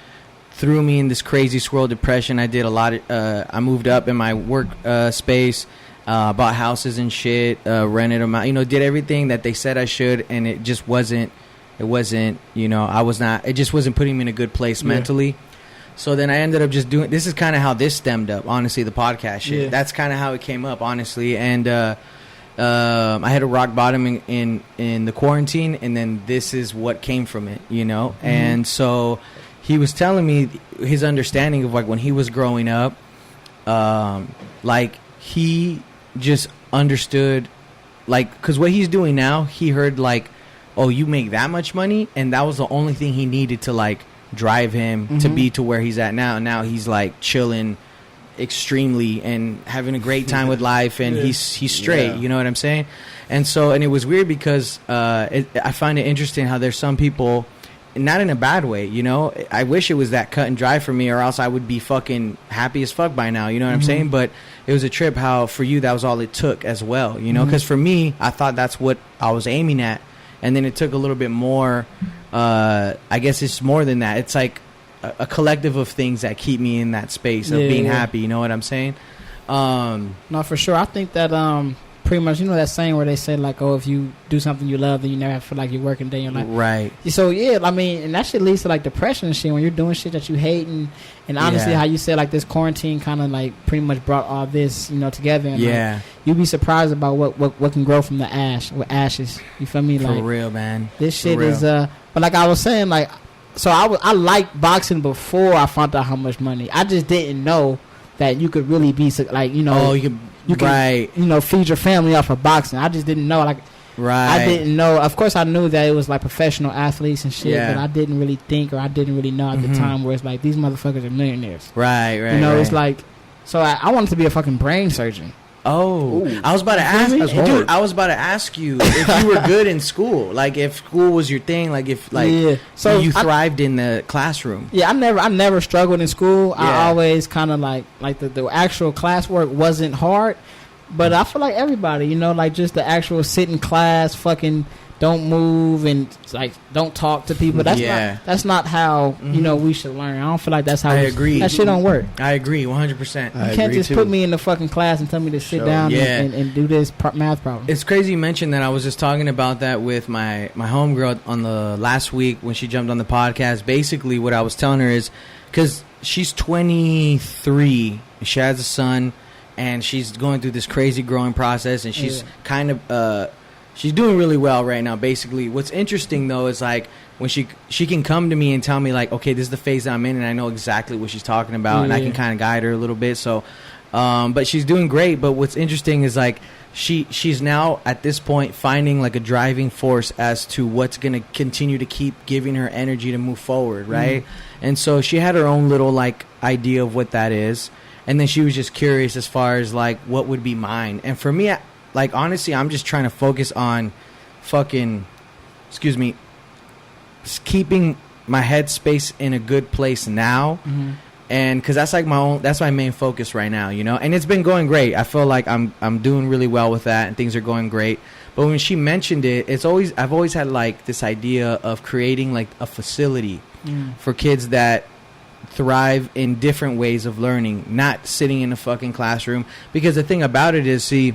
threw me in this crazy swirl depression. I did a lot of, I moved up in my work space, bought houses and shit, rented them out, you know, did everything that they said I should, and it just wasn't, you know, it just wasn't putting me in a good place mentally. So then I ended up just doing, this is kind of how this stemmed up, honestly, the podcast shit. Yeah. That's kind of how it came up, honestly. And I had a rock bottom in the quarantine, and then this is what came from it, you know? And so he was telling me his understanding of like when he was growing up, like he just understood, like, because what he's doing now, he heard like, oh, you make that much money, and that was the only thing he needed to like drive him to be to where he's at now. And now he's like chilling extremely and having a great time with life, and he's straight. You know what I'm saying? And so, and it was weird because I find it interesting how there's some people, not in a bad way, you know. I wish it was that cut and dry for me, or else I would be fucking happy as fuck by now, you know what I'm saying? But it was a trip how for you that was all it took as well, you know, because for me, I thought that's what I was aiming at, and then it took a little bit more. I guess it's more than that. It's like a collective of things that keep me in that space of being happy, you know what I'm saying? No, for sure. I think that pretty much, you know, that saying where they say like, oh, if you do something you love, then you never have to feel like you're working day in your life. Right. So yeah, I mean, and that shit leads to like depression and shit when you're doing shit that you hate, and honestly, how you said like this quarantine kind of like pretty much brought all this, you know, together. And, like, you'd be surprised about what can grow from the ashes. You feel me? For like real, man. this shit is but like I was saying, like, so I liked boxing before I found out how much money. I just didn't know that you could really be like, you know, you can you know, feed your family off of boxing. I just didn't know, like, right. I didn't know. Of course, I knew that it was like professional athletes and shit, Yeah. but I didn't really think, or I didn't really know at the time where it's like these motherfuckers are millionaires. Right. You know, right. it's like, so I wanted to be a fucking brain surgeon. Oh, Ooh. I was about to ask, That's dude. hard. I was about to ask you if you were good in school, like if school was your thing, like if like Yeah. So you I- thrived in the classroom. Yeah, I never struggled in school. Yeah. I always kind of like the actual classwork wasn't hard, but I feel like everybody, you know, like just the actual sit in class, fucking don't move and like don't talk to people. That's not how you know we should learn. I don't feel like that's how I agree. That shit don't work. I agree, 100%. I You can't agree just too. put me in the fucking class and tell me to sit Sure. down Yeah. and do this math problem. It's crazy you mentioned that. I was just talking about that with my homegirl on the last week when she jumped on the podcast. Basically, what I was telling her is because she's 23, she has a son, and she's going through this crazy growing process, and she's kind of she's doing really well right now. Basically, what's interesting though is like when she can come to me and tell me like, okay, this is the phase that I'm in, and I know exactly what she's talking about, and I can kind of guide her a little bit. So, but she's doing great. But what's interesting is like she's now at this point finding like a driving force as to what's gonna continue to keep giving her energy to move forward, right? And so she had her own little like idea of what that is, and then she was just curious as far as like what would be mine. And for me, like, honestly, I'm just trying to focus on fucking, keeping my headspace in a good place now. And because that's like that's my main focus right now, you know? And it's been going great. I feel like I'm doing really well with that and things are going great. But when she mentioned it, I've always had like this idea of creating like a facility for kids that thrive in different ways of learning, not sitting in a fucking classroom. Because the thing about it is, see,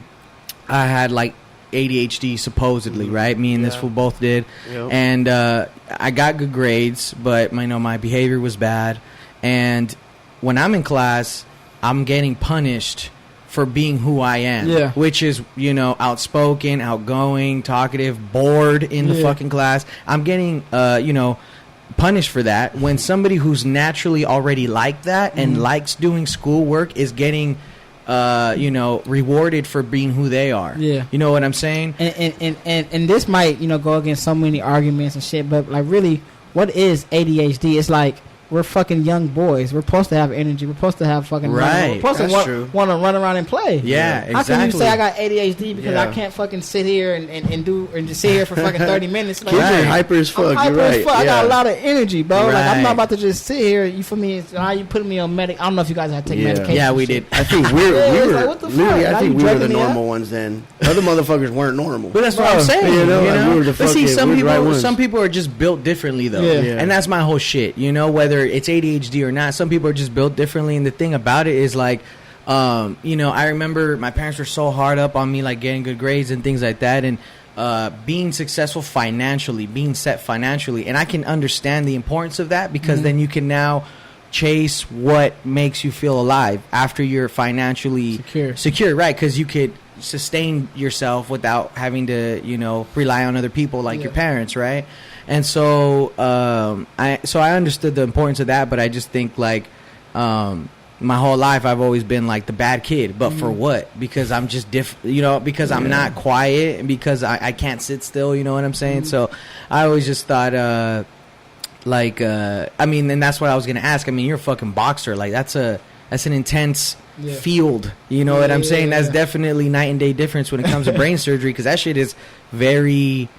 I had like ADHD supposedly, right? Me and this fool both did. Yep. And I got good grades, but my behavior was bad. And when I'm in class, I'm getting punished for being who I am. Yeah. Which is, you know, outspoken, outgoing, talkative, bored in the fucking class. I'm getting, you know, punished for that when somebody who's naturally already like that and likes doing schoolwork is getting you know, rewarded for being who they are. Yeah. You know what I'm saying? And this might, you know, go against so many arguments and shit, but like really, what is ADHD? It's like we're fucking young boys. We're supposed to have energy. We're supposed to have fucking Right. We're supposed That's to true. want to run around and play. Yeah, How can you exactly. say I got ADHD because Yeah. I can't fucking sit here and just sit here for fucking 30 minutes? Like, Kids Right. are hyper as fuck. I'm hyper You're right. as fuck. I got a lot of energy, bro. Like I'm Right. not about to just sit here. You feel me? It's, how you putting me on medic? I don't know if you guys had to take Yeah. medication. Yeah, and we shit. did. I think Yeah, we it's were like, what the literally. fuck? I Now think you we were the drugging me normal up? ones then. Other motherfuckers weren't normal. But that's what Bro, I'm saying. you You know, know, like, we were the but see, fucking- some we were the right people, ones. some people are just built differently, though, Yeah. Yeah. and that's my whole shit. You know, whether it's ADHD or not, some people are just built differently. And the thing about it is, like, you know, I remember my parents were so hard up on me, like getting good grades and things like that, and being successful financially, being set financially, and I can understand the importance of that because then you can now chase what makes you feel alive after you're financially secure, right? Because you could sustain yourself without having to, you know, rely on other people like your parents, right? And so I understood the importance of that, but I just think like my whole life I've always been like the bad kid, but for what? Because I'm just different, you know, because I'm not quiet and because I can't sit still, you know what I'm saying? So I always just thought I mean, and that's what I was gonna ask. I mean, you're a fucking boxer, like that's an intense field, you know what I'm saying? That's definitely night and day difference when it comes to brain surgery, because that shit is very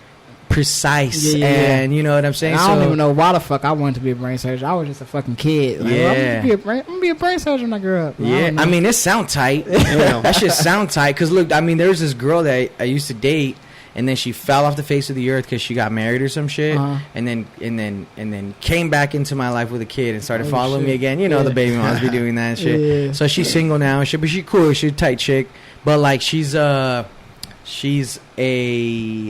precise, and you know what I'm saying? And I don't even know why the fuck I wanted to be a brain surgeon. I was just a fucking kid. Like, I'm gonna be a brain surgeon when I grow up. Yeah, I mean, it sound tight. That shit sound tight. Because look, I mean, there's this girl that I used to date, and then she fell off the face of the earth because she got married or some shit, and then came back into my life with a kid and started following me again. You know, the baby moms be doing that and shit. Yeah. So she's single now and shit, but she's cool. She's a tight chick, but like she's a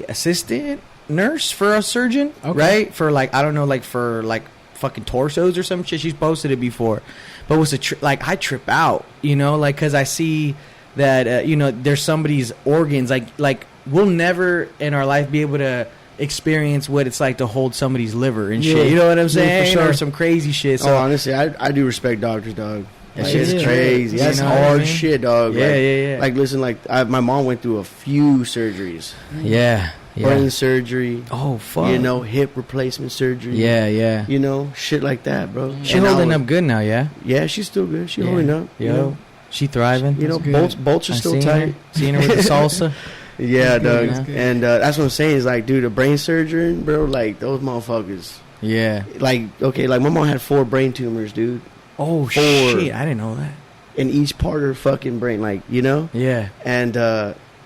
assistant nurse for a surgeon, right? For like, I don't know, like for like fucking torsos or some shit. She's posted it before, but was like I trip out, you know, like because I see that you know, there's somebody's organs, like we'll never in our life be able to experience what it's like to hold somebody's liver and shit. You know what I'm saying? for sure. Or some crazy shit. So honestly, I do respect doctors, dog. That Like, shit's it's crazy. crazy. You That's know what I hard mean? shit, dog. Yeah, like, yeah. Like, listen, like my mom went through a few surgeries. Yeah. Brain surgery. Oh fuck. You know, hip replacement surgery. Yeah. You know, shit like that, bro. She And I holding was- up good now, yeah. Yeah, she's still good. She holding up. Yo, You know, she thriving. you know, That's good. bolts are I still seen tight. Her, seeing her with the salsa. Yeah, That's good, dog. that's good. And that's what I'm saying is like, dude, a brain surgeon, bro, like those motherfuckers. Yeah. Like, okay, like my mom had 4 brain tumors, dude, Oh 4. shit! I didn't know that. in each part of her fucking brain, like, you know, Yeah. and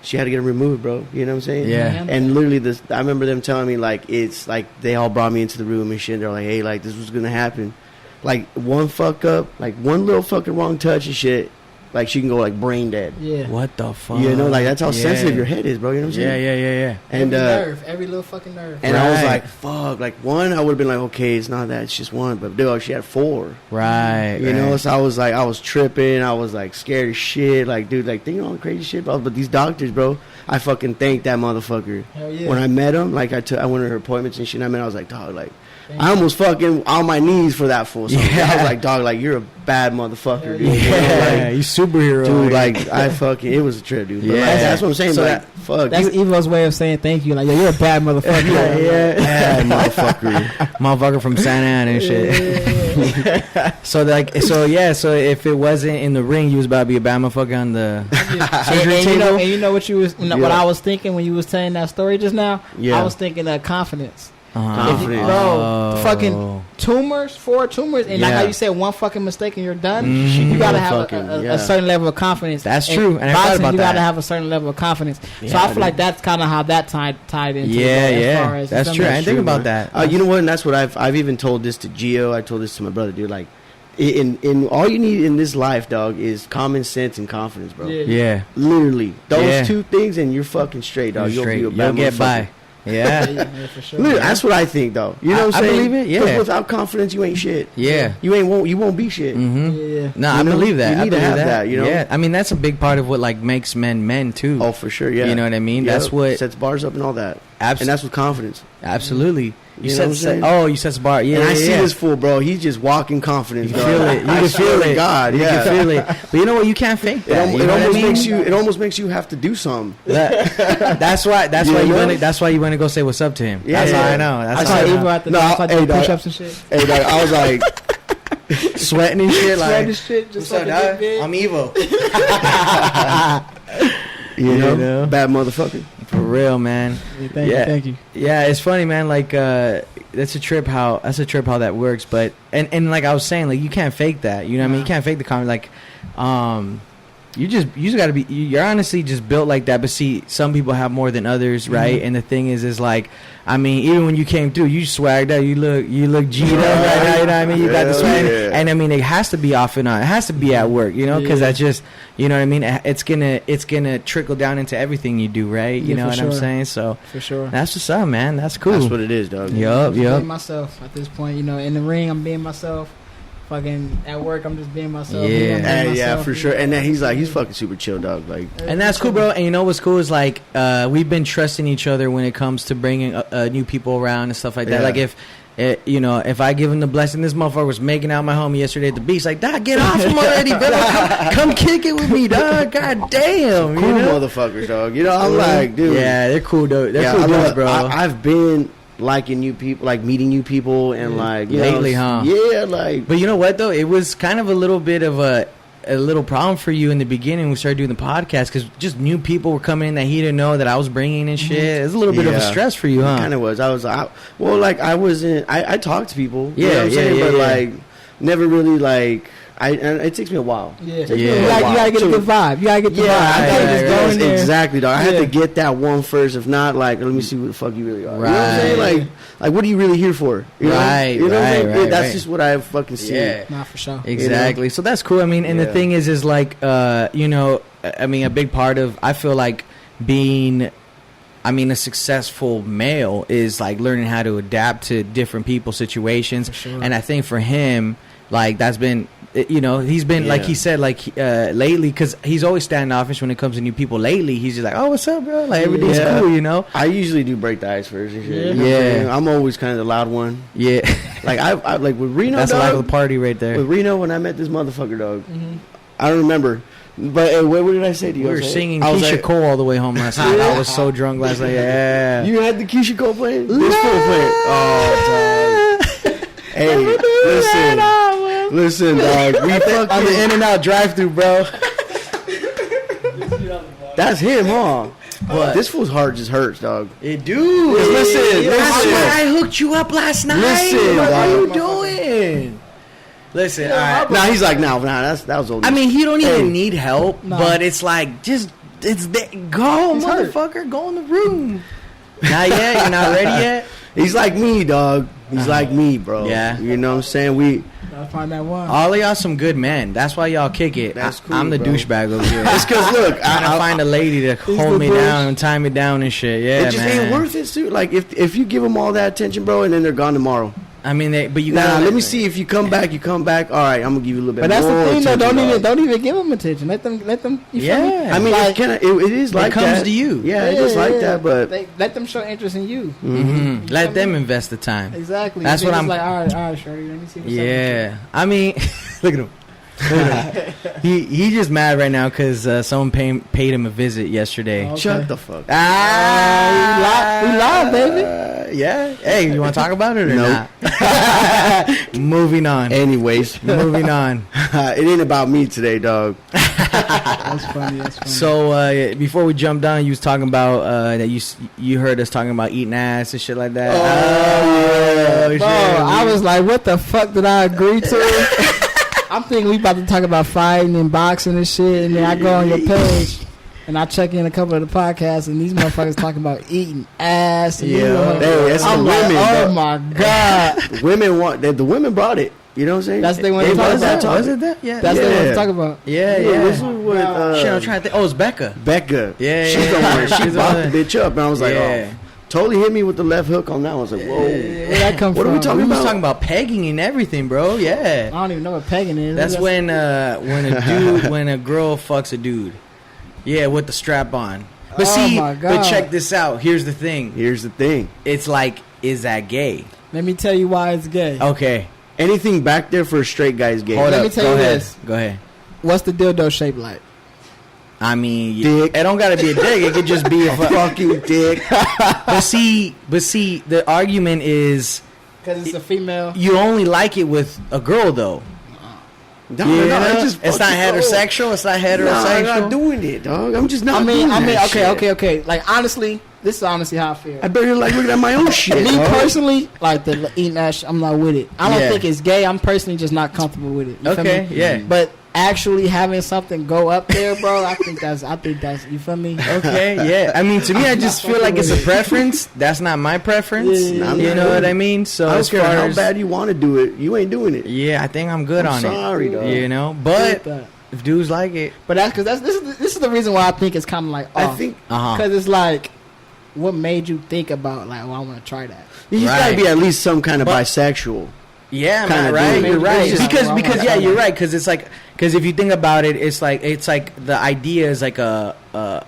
she had to get them removed, bro. You know what I'm saying? Yeah. And literally, I remember them telling me like it's like they all brought me into the room and shit. They're like, hey, like this was gonna happen. Like one fuck up, like one little fucking wrong touch and shit, like she can go like brain dead. Yeah. What the fuck? You know, like that's how Yeah. sensitive your head is, bro. You know what I'm Yeah, saying? yeah. And every nerve, every little fucking nerve. and I was Right. like, fuck. Like one, I would have been like, okay, it's not that, it's just one. But dude, she had 4. Right. You know, so I was like, I was tripping. I was like scared as shit. Like, dude, like thinking all the crazy shit, bro. But these doctors, bro, I fucking thank that motherfucker. Hell yeah. When I met him, like I went to her appointments and shit. And I met, I was like, dog, like Thank I almost fucking on my knees for that fool. So Yeah. I was like, dog, like you're a bad motherfucker, Hell dude. yeah. You know, Yeah, like, you superhero. dude, like I fucking, it was a trip, dude. But Yeah. like, that's what I'm saying. So like, fuck, That's you, Evo's way of saying thank you. Like, yo, you're a bad motherfucker. bad motherfucker. motherfucker from Santa Ana and shit. So so if it wasn't in the ring, you was about to be a bad motherfucker on the surgery table. And you know what you was, what Yeah. I was thinking when you was telling that story just now. Yeah. I was thinking confidence. Uh-huh. Confidence. Bro, fucking tumors, 4 tumors, and like Yeah. how you said, one fucking mistake and you're done. Mhm. You gotta have Motherfucking, yeah. a certain level of confidence. That's true, and I forgot boxing, about you gotta that. have a certain level of confidence. So Yeah, I feel dude. like that's kind of how that tied into Yeah, it. yeah. As far as That's some true. of I that didn't think shit. about that. You know what? And that's what I've even told this to Gio. I told this to my brother, dude. Like, in all you need in this life, dog, is common sense and confidence, bro. Yeah. Yeah. Literally, those Yeah. 2 things, and you're fucking straight, dog. You're straight. You'll You'll get by. Yeah. Yeah, for sure. Literally, that's what I think, though. You know what I'm I saying? believe it, yeah. 'Cause without confidence, you ain't shit. Yeah. You won't be shit. Mm-hmm. Yeah. No, You I know? believe that. You I need to believe have that, you know? Yeah. I mean, that's a big part of what like makes men too. Oh, for sure. Yeah. You know what I mean? Yep. That's what sets bars up and all that. And that's with confidence. absolutely. You know what I'm saying? You set the bar. Yeah. and I yeah, see yeah. this fool, bro. He's just walking confidence. You can dog. feel it. You I can swear feel to it. God, You yeah. can feel it. But you know what? You can't fake It, that. al- You it know what I almost mean? makes you. It almost makes you have to do something. That's why. That's You why you know? want to. That's why you want to go say what's up to him. Yeah, That's how yeah. I know. I That's saw how I Evo know. at the No, dance, like hey, doing dog. push-ups and shit. Hey, dog, I was like, Sweating and shit. Sweating Like, and shit, just what's up, fucking dog? big. I'm Evo. you know, know? bad motherfucker. For real, man. Thank you, thank you. Yeah, it's funny, man. Like, that's a trip how that works. But and like I was saying, like you can't fake that. You know what I mean? You can't fake the comment. Like, you just got to be. You're honestly just built like that. But see, some people have more than others, right? And the thing is like, I mean, even when you came through, you swagged out. You look G'd up right now. You know what I mean? You got the Hell swag, yeah. and I mean, it has to be off and on. It has to be at work, you know, because Yeah. that just, you know what I mean. It's gonna trickle down into everything you do, right? You Yeah, know for what I'm sure. saying? So For sure. that's what's up, man. That's cool. That's what it is, dog. Yup, Just yup. being myself at this point, you know. In the ring, I'm being myself. Fucking at work, I'm just being myself. Yeah. Here, I'm being Hey, yeah, myself. for sure. And then he's fucking super chill, dog. Like, And that's cool, bro. And you know what's cool is like we've been trusting each other when it comes to bringing new people around and stuff like that. Yeah. Like if I give him the blessing, this motherfucker was making out my homie yesterday at the beach. Like, dog, get off him already, bro. Come kick it with me, dog. God damn, cool you know? motherfuckers, dog. You know, I'm like, dude. Yeah, they're cool, dude. They're Yeah, cool I dudes, love- bro. I've been liking new people, like meeting new people, and like you Lately, know, huh? Yeah, like. But you know what though? It was kind of a little bit of a little problem for you in the beginning when we started doing the podcast because just new people were coming in that he didn't know that I was bringing and shit. It was a little bit of a Yeah. stress for you, huh? Kind of was. I wasn't. I talked to people. You Yeah, know what I'm yeah, saying? yeah, But yeah. like, never really like. And it takes me a while. Yeah, It takes me Yeah. a You while gotta get a to- good vibe. You gotta get the vibe. Yeah, I I can't gotta just just go go in there. exactly, dog. I had Yeah. to get that one first. If not, like, let me see what the fuck you really are. You know what I'm saying? Right. Like, what are you really here for? You know? Right, You know what I'm saying? right, That's right. just what I fucking see. Yeah. Nah, for sure. Exactly. So that's cool. I mean, and the Yeah. thing is like, you know, I mean, a big part of, I feel like being, I mean, a successful male is like learning how to adapt to different people's situations. For sure. And I think for him, like, that's been you know, he's been like Yeah. he said, like lately, because he's always standoffish when it comes to new people. Lately, he's just like, "Oh, what's up, bro? Like everything's Yeah. cool," you know. I usually do break the ice first and shit. Yeah. You know what I'm Yeah. saying? I'm always kind of the loud one. Yeah, Like I like with Reno. that's the life of dog, the party right there. with Reno when I met this motherfucker, dog. I don't remember, but what did I say to you? We I were was like- singing I was Keisha like, Cole all the way home last night. I was so drunk last night. Yeah. You had the Keisha Cole playing? This fool playing. Oh, dog. Hey, listen, dog. We On the fucking. In-N-Out drive-through, bro. That's him, huh? What? This fool's heart just hurts, dog. Hey, dude. Listen, That's listen. why I hooked you up last night. Listen, what are you dog. doing? Listen, all right. Nah, he's like, nah, that was old. I mean, he don't Hey. even need help, No. but it's like, just, go, He's hurt. motherfucker, go in the room. Not yet? You're not ready yet? he's like me, dog. He's like me, bro. Yeah. You know what I'm saying? Gotta find that one. All of y'all some good men. That's why y'all kick it. That's cool, I'm the bro. douchebag over here. It's because look, Trying to find a lady to hold the me bush. down and tie me down and shit. Yeah, it just man. ain't worth it, dude. Like if you give them all that attention, bro, and then they're gone tomorrow. I mean, but you Nah, gotta let me see if you come back. You come back. All right, I'm gonna give you a little bit. But that's more the thing, though. attention, Don't even give them attention. Let them. You feel me? Yeah. I mean, Like- it's kinda, it is like comes that. to you. Yeah, it is like that. But let them show interest in you. Mhm. Let them invest the time. Exactly. That's Then what it's I'm- like. All right, shorty. Let me see. What's up Yeah, I mean, look at him. He just mad right now because someone paid him a visit yesterday. Okay. shut the fuck. Ah, we live, baby. Yeah. Hey, you want to talk about it or Nope. not? Moving on. Anyways, Moving on. it ain't about me today, dog. That's funny. That's funny. So before we jump down, you was talking about that you heard us talking about eating ass and shit like that. Oh, shit. Bro, I was like, what the fuck did I agree to? I'm thinking we about to talk about fighting and boxing and shit, and then I go on your page and I check in a couple of the podcasts, and these motherfuckers talking about eating ass. And Yeah, hey, that's I'm the like, women, oh bro. my god, Women want the women brought it. You know what I'm saying? that's what they want It to talk was that? about. Was it that? Yeah. That's what they want Yeah. to talk about. Yeah, yeah. yeah. This was with Shit, I'm trying to think. Oh, it's Becca. Becca. Yeah, she's yeah, the yeah. one. She She's brought the the bitch up, and I was like, Yeah. oh, totally hit me with the left hook on that one. I was like, whoa. Where that come What from? are we talking We was about? talking about pegging and everything, bro. I Yeah. don't even know what pegging is. That's when when a girl fucks a dude. Yeah, with the strap on. But Oh see, my but God. check this out. Here's the thing. Here's the thing. It's like, is that gay? Let me tell you why it's gay. Okay. Anything back there for a straight guy's gay. Hold Let up. me tell Go you ahead. this. Go ahead. What's the dildo shaped like? I mean, Dick. it don't gotta be a dick. It could just be a Fucking dick. But see, the argument is Because it's a female. you only like it with a girl, though. No, You no, know? I just It's not fucking go. heterosexual. It's not No, heterosexual. I'm not doing it, dog. I'm just not. I mean, doing that shit. okay. Like honestly, this is honestly how I feel. I better like looking at my own shit. Me dog. personally, like the eating ass, I'm not with it. I don't Yeah. think it's gay. I'm personally just not comfortable with it. You feel Okay, me? yeah. But actually having something go up there, bro, I think that's you feel me? Okay, yeah. I mean, to me, I just feel like it's a preference. That's not my preference. Yeah, I'm You not know doing what it. I mean? So I don't as care far how as bad you want to do it. You ain't doing it. yeah, I think I'm good I'm on sorry, it. dog. You know, but But if dudes like it, that's because this is the reason why I think it's kind of like I off. think uh-huh. Because it's like, what made you think about like, well, I want to try that? he's got Right. to be at least some kind of But- bisexual. Yeah, Kinda man, right? do it. You're right. Maybe Because just- because yeah, you're right. Because it's like if you think about it, it's like the idea is like a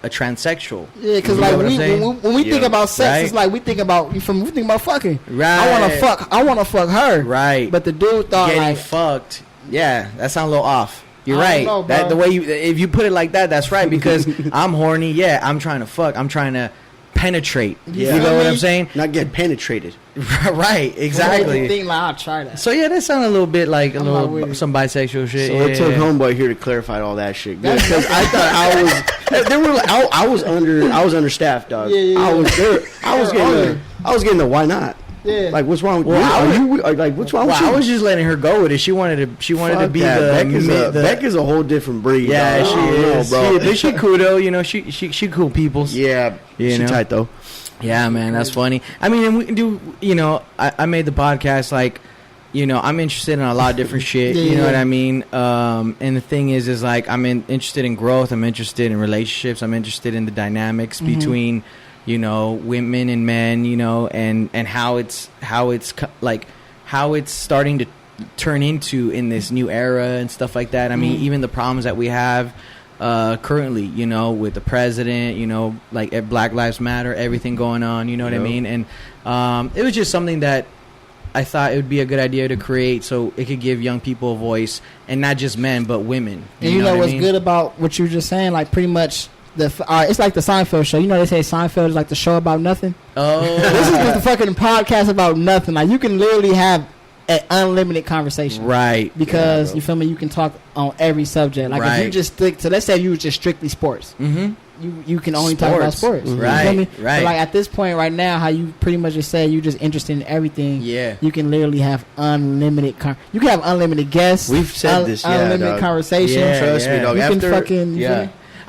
transsexual. Yeah, because You know like what I'm saying? when we think Yeah. about sex, Right. it's like we think about fucking. Right. I want to fuck her. Right. But the dude thought Getting like, fucked. Yeah, that sounds a little off. You're I don't right. know, That bro. the way if you put it like that, that's right. Because I'm horny. Yeah, I'm trying to fuck. I'm trying to penetrate. Yeah. You know what I I'm mean? saying? Not get penetrated. Right. exactly. Exactly. Think like I'll try that. So yeah, that sounded a little bit like I'm not with it. some bisexual shit. So yeah, it took yeah. homeboy here to clarify all that shit. That's- Because I thought I was understaffed, dog. Yeah, yeah, I was yeah. there. I was getting the why not. Yeah. Like what's wrong with Well, you? Like what's wrong Well, with you? I was just letting her go with it. She wanted to Fuck be that. the Beck is a whole different breed. yeah, dog. she I don't know, is. bro. But she cool though. You know, she cool peoples. Yeah, You she know? tight though. Yeah, man, that's funny. I mean, and we can do, you know, I made the podcast like, you know, I'm interested in a lot of different shit. Yeah, you know yeah. what I mean? And the thing is like, I'm interested in growth. I'm interested in relationships. I'm interested in the dynamics between, you know, women and men. You know, and how it's starting turn into in this new era and stuff like that. I mean, even the problems that we have currently, you know, with the president, you know, like at Black Lives Matter, everything going on, you know what I mean? And it was just something that I thought it would be a good idea to create so it could give young people a voice, and not just men but women. And you know what what's I mean? good about what you were just saying? Like pretty much it's like the Seinfeld show. You know they say Seinfeld is like the show about nothing. Oh, This is just a fucking podcast about nothing. Like you can literally have an unlimited conversation, right? Because you feel me, you can talk on every subject. Like if you just stick to, let's say you was just strictly sports, you can only talk about sports, right? You feel me? Right. But like at this point right now, how you pretty much just said you just interested in everything. Yeah, you can literally have unlimited. You can have unlimited guests. We've said this, unlimited dog. conversation. Yeah, Trust me, dog. You After can fucking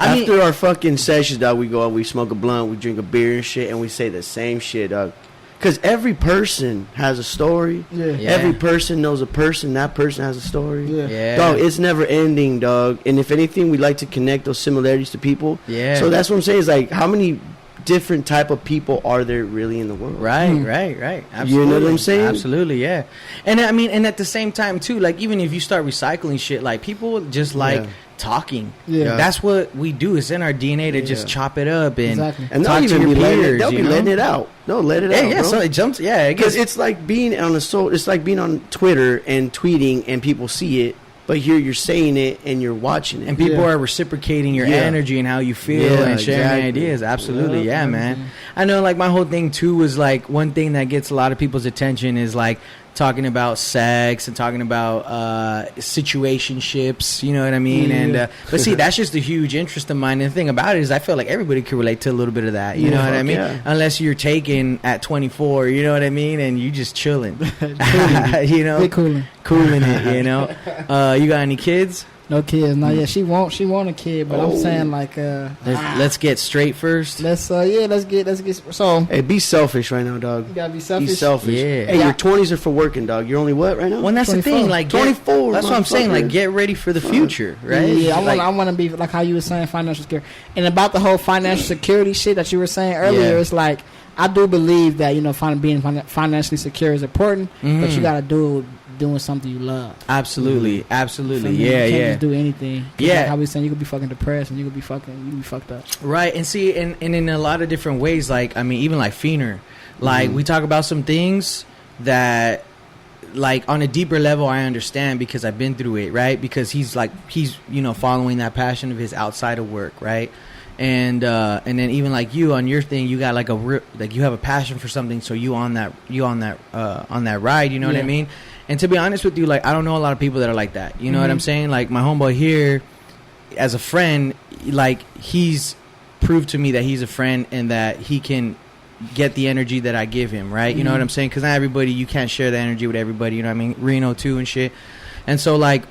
after our fucking sessions, dog, we go out, we smoke a blunt, we drink a beer and shit, and we say the same shit, dog. Because every person has a story. Yeah. Every person knows a person. That person has a story. Yeah. Dog, it's never ending, dog. And if anything, we like to connect those similarities to people. Yeah. So that's what I'm saying. Is like, how many different type of people are there really in the world? Right. Absolutely. You know what I'm saying? Absolutely, yeah. And I mean, and at the same time too, like even if you start recycling shit, like people just like talking. Yeah. That's what we do. It's in our DNA to just chop it up and And talk they'll to even your be letting peers. it, they'll be letting it out. No, let it out. Yeah, bro. so it jumps. Yeah, it Because gets. it's like being on it's like being on Twitter and tweeting and people see it, but here you're saying it and you're watching it. And people are reciprocating your energy and how you feel and sharing ideas. Absolutely, yeah, man. I know, like, my whole thing, too, was, like, one thing that gets a lot of people's attention is, like, talking about sex and talking about situationships, you know what I mean? And but see, that's just a huge interest of mine. And the thing about it is I feel like everybody can relate to a little bit of that, you know what I mean? Unless you're taken at 24, you know what I mean? And you just chilling. You know? Cooling it, you know? You got any kids? No kids, not yet. She want a kid, but I'm saying like let's get straight first. Let's get so. Hey, be selfish right now, dog. You gotta be selfish. Be selfish. Yeah. Hey, your 20s are for working, dog. You're only what right now? Well, that's 24. the thing. Like 24. That's what I'm saying. Like, get ready for the future, right? Yeah, like, I want to be like how you were saying financial security, and about the whole financial security shit that you were saying earlier. It's like I do believe that being financially secure is important, but you gotta do it doing something you love. Absolutely. You can't just do anything. Like how we saying, you could be fucking depressed and you could be fucked up. Right. And see, and in a lot of different ways, like, I mean, even like Feener, like we talk about some things that, like, on a deeper level, I understand because I've been through it, right? Because he's you know, following that passion of his outside of work, right? And then even like you on your thing, you got like you have a passion for something, so you on that ride, you know what I mean? And to be honest with you, like, I don't know a lot of people that are like that. You know what I'm saying? Like, my homeboy here, as a friend, like, he's proved to me that he's a friend and that he can get the energy that I give him, right? You know what I'm saying? Because not everybody, you can't share the energy with everybody, you know what I mean? Reno too and shit. And so, like,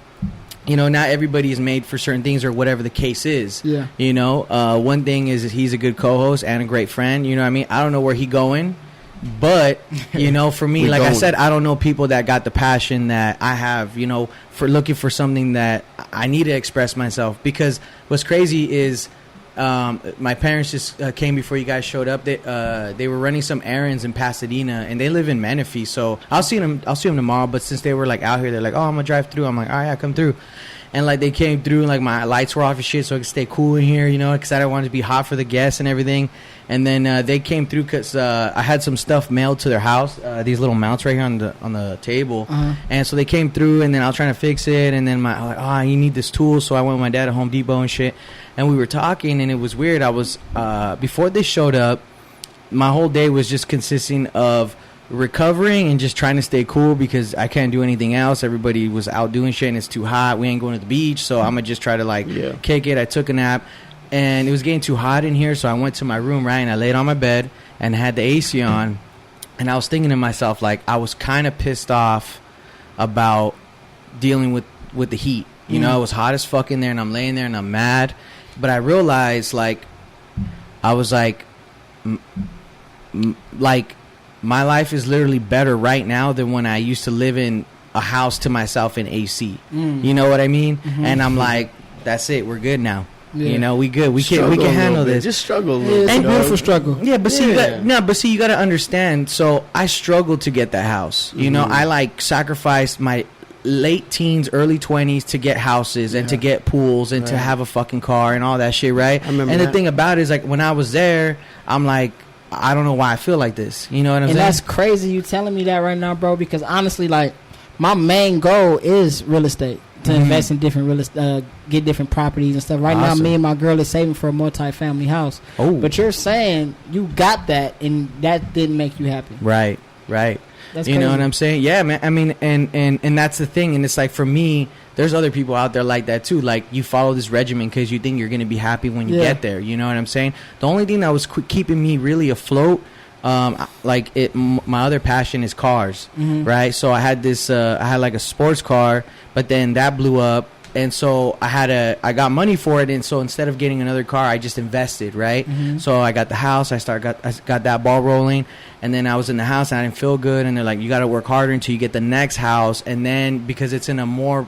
you know, not everybody is made for certain things or whatever the case is. Yeah. You know, one thing is that he's a good co-host and a great friend. You know what I mean? I don't know where he going. But, you know, for me, like I said, I don't know people that got the passion that I have, you know, for looking for something that I need to express myself. Because what's crazy is my parents just came before you guys showed up. They were running some errands in Pasadena, and they live in Menifee. So I'll see them tomorrow. But since they were like out here, they're like, oh, I'm gonna drive through. I'm like, all right, come through. And like they came through, and like my lights were off and shit, so I could stay cool in here, you know, because I didn't want it to be hot for the guests and everything. And then they came through because I had some stuff mailed to their house, these little mounts right here on the table. And so they came through, and then I was trying to fix it, and then I'm like, you need this tool, so I went with my dad to Home Depot and shit. And we were talking, and it was weird. I was before they showed up, my whole day was just consisting of recovering and just trying to stay cool because I can't do anything else. Everybody was out doing shit, and it's too hot. We ain't going to the beach, so I'm gonna just try to kick it. I took a nap, and it was getting too hot in here, so I went to my room, right, and I laid on my bed and had the AC on, and I was thinking to myself, like, I was kind of pissed off about dealing with the heat. You know, it was hot as fuck in there, and I'm laying there and I'm mad, but I realized, like, I was like, like, my life is literally better right now than when I used to live in a house to myself in AC. You know what I mean? And I'm like, that's it. We're good now. You know, we good. We can handle this. Just struggle a little. It's a beautiful struggle. Yeah, but see, you got to understand. So I struggled to get that house. You know, I like sacrificed my late teens, early 20s to get houses and to get pools and to have a fucking car and all that shit, right? I remember and the that. thing about it is, like, when I was there, I'm like, I don't know why I feel like this. You know what I'm And saying? that's crazy you telling me that right now, bro, because honestly, like, my main goal is real estate. To invest in different real estate, get different properties and stuff. Right now, Awesome. me and my girl is saving for a multi-family house. Oh. But you're saying you got that, and that didn't make you happy. Right. That's You know crazy. what I'm saying? Yeah, man. I mean, and that's the thing. And it's like, for me, there's other people out there like that too. Like, you follow this regimen because you think you're going to be happy when you get there. You know what I'm saying? The only thing that was keeping me really afloat, my other passion is cars, right? So I had this, I had like a sports car, but then that blew up. And so I got money for it, and so instead of getting another car, I just invested, right? So I got the house, I got that ball rolling, and then I was in the house and I didn't feel good, and they're like, you got to work harder until you get the next house, and then because it's in a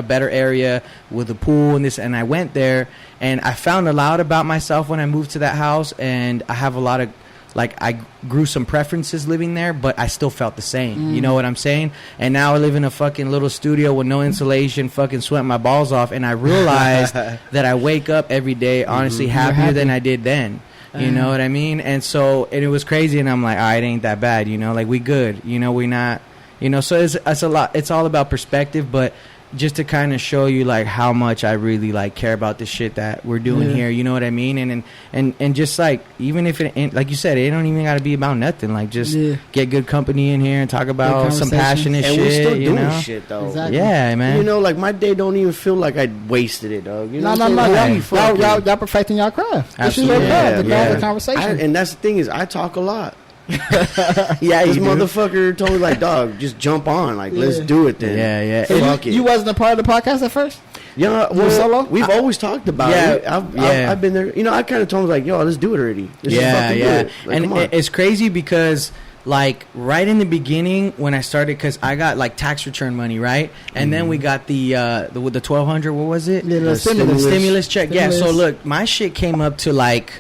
better area with a pool and this, and I went there, and I found a lot about myself when I moved to that house, and I have a lot of, like, I grew some preferences living there, but I still felt the same. You know what I'm saying? And now I live in a fucking little studio with no insulation, fucking sweating my balls off. And I realized that I wake up every day, honestly, happier than I did then. You know what I mean? And so, and it was crazy. And I'm like, all right, it ain't that bad. You know, like, we good. You know, we not, you know, so it's a lot. It's all about perspective, but just to kind of show you, like, how much I really, like, care about the shit that we're doing here. You know what I mean? And just, like, even if it ain't, like you said, it don't even got to be about nothing. Like, just get good company in here and talk about some passionate and shit. we're still you doing know? shit though. Exactly. Yeah, man. You know, like, my day don't even feel like I wasted it, dog. You know what I'm saying? Y'all perfecting y'all craft. This is Absolutely. your craft. The Yeah. the conversation. And that's the thing is, I talk a lot. Yeah, This you do. motherfucker told me, like, dog, just jump on. Like, let's do it then. Yeah. So Fuck it. you wasn't a part of the podcast at first? Yeah, You were solo? we've always talked about it. I've been there. You know, I kind of told him, like, yo, let's do it already. Let's just fucking do it. Like, And come on. it's crazy because, like, right in the beginning when I started, because I got, like, tax return money, right? And then we got the $1,200. What was it? Yeah, the Stimulus check. Yeah. So Stimulus. look, my shit came up to like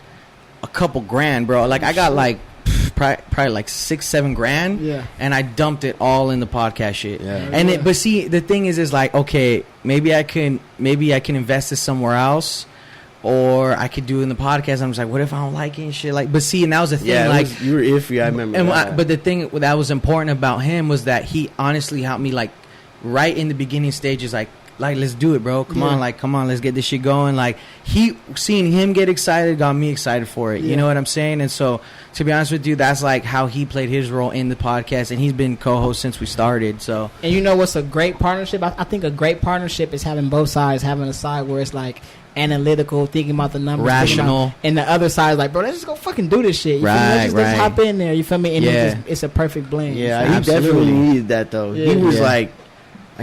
a couple grand, bro. Like, I got like probably like $6-7 grand. Yeah. And I dumped it all in the podcast shit. Yeah. And but see, the thing is like, okay, maybe I can invest this somewhere else. Or I could do it in the podcast. I'm just like, what if I don't like it and shit? Like, but see, and that was the thing. Yeah, like, you were iffy. I remember. and that. but the thing that was important about him was that he honestly helped me, like, right in the beginning stages, like let's do it, bro. Come on, let's get this shit going. Like, seeing him get excited got me excited for it. You know what I'm saying? And so, to be honest with you, that's like how he played his role in the podcast, and he's been co-host since we started. So, And you know what's a great partnership? I think a great partnership is having both sides, having a side where it's like analytical, thinking about the numbers, rational, and the other side is like, bro, let's just go fucking do this shit. You feel me? Let's just hop in there. You feel me? And it's a perfect blend. Yeah, Absolutely. he definitely needed that though. Yeah. He was Yeah. like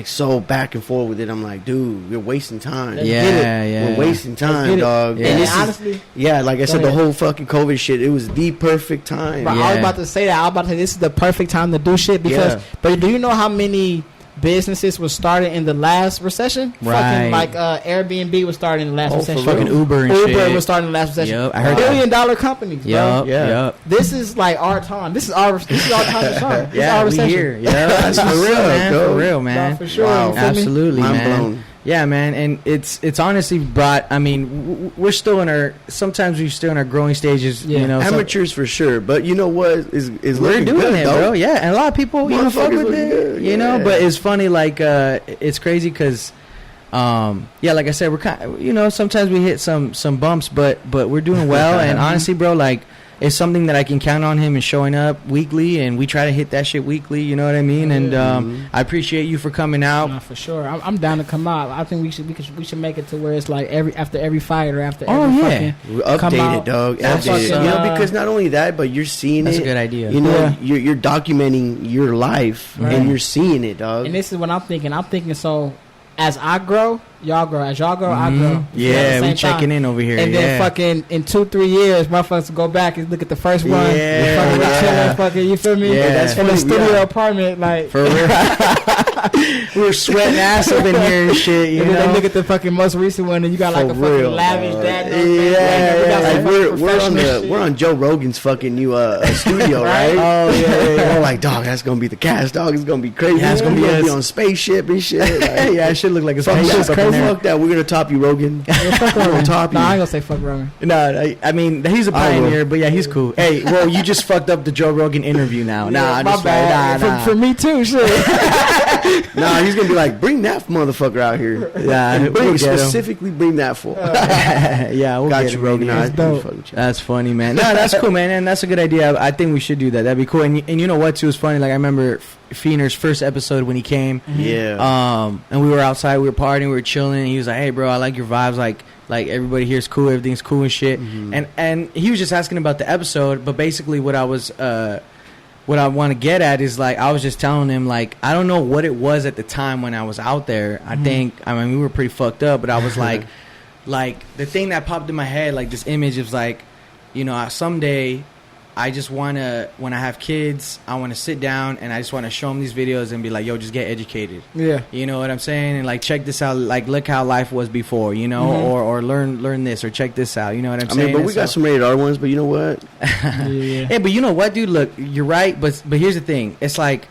so back and forth with it. I'm like, dude, you're wasting time. Let's We're wasting time, dog. Yeah. And And this is, honestly, like I said, the whole fucking COVID shit, it was the perfect time. bro, I was about to say that. I was about to say this is the perfect time to do shit because. But do you know how many businesses were started in the last recession? Right. Fucking like Airbnb was started in the last recession. fucking Uber and shit. Uber was started in the last recession. Yep, I heard that. $1 billion companies, bro. Yep. This is like our time. This is our time to shine. This is Yeah, our we recession. here. Yeah, that's for real, man. Go. For real, man. Nah, for sure. Wow. You feel me? Absolutely, Mind man. blown. Yeah, man, and it's honestly brought. I mean, we're still in our. Sometimes we're still in our growing stages. Yeah. You know, so Amateurs for sure, but you know what is we're looking doing good, it, though. bro. Yeah, and a lot of people, you know, fuck Motherfuckers with looking it. good, You know, yeah. but it's funny. Like, it's crazy because, like I said, we're kind of, you know, sometimes we hit some bumps, but we're doing well. And honestly, bro, like, it's something that I can count on him and showing up weekly, and we try to hit that shit weekly. You know what I mean? And I appreciate you for coming out. Nah, for sure. I'm down to come out. I think we should make it to where it's like after every fight or after Oh, every yeah. fucking We come update out. it, dog. That's Update it. what's You know, up. because not only that, but you're seeing That's it. a good idea. You know, Yeah. you're documenting your life Right. and you're seeing it, dog. And this is what I'm thinking. So as I grow, y'all grow. As y'all grow, I grow. Yeah, At the we same checking time. in over here. And then fucking in 2-3 years, motherfuckers go back and look at the first one. Yeah. Fucking we chilling, fucking, you feel me? Yeah, that's in the funny, studio yeah. apartment, like. For real. We were sweating ass up in here and shit, you And then know? they look at the fucking most recent one, and you got like For a fucking real, lavish dog. dad. Yeah, like we're on the. we're on Joe Rogan's fucking new studio, right? Oh, yeah. We're like, dog, that's gonna be the cast, dog. It's gonna be crazy. Yeah, it's gonna be yes. on spaceship and shit. Like, Yeah, it should look like a fuck spaceship that, up in there. fuck that. We're gonna top you, Rogan. Fuck We're gonna Roman. top Nah, I ain't you. gonna say fuck Roman. No, I mean, he's a I will. pioneer, but yeah, he's cool. Hey, well, you just fucked up the Joe Rogan interview now. Nah, my just bad. nah. For me too, shit. Nah, he's gonna be like, bring that motherfucker out here. Yeah, And we'll get him. specifically bring that fool. Yeah, we'll Got get you, him. Rogan. man. I dope. fucking with you. That's funny, man. No, that's cool, man, and that's a good idea. I think we should do that. That'd be cool. And you know what, too, is funny. Like I remember Feener's first episode when he came. Yeah. And we were outside, we were partying, we were chilling. And he was like, "Hey, bro, I like your vibes. Like everybody here is cool, everything's cool and shit." And he was just asking about the episode, but basically what I want to get at is like I was just telling him like I don't know what it was at the time when I was out there. I mean we were pretty fucked up, but I was like the thing that popped in my head, like this image of like, you know, someday I just want to, when I have kids, I want to sit down and I just want to show them these videos and be like, yo, just get educated. Yeah. You know what I'm saying? And like, check this out. Like, look how life was before, you know, or learn this, or check this out. You know what I'm I saying? mean, but we got some rated R ones, but you know what? Yeah. Hey, but you know what, dude? Look, you're right. But here's the thing. It's like,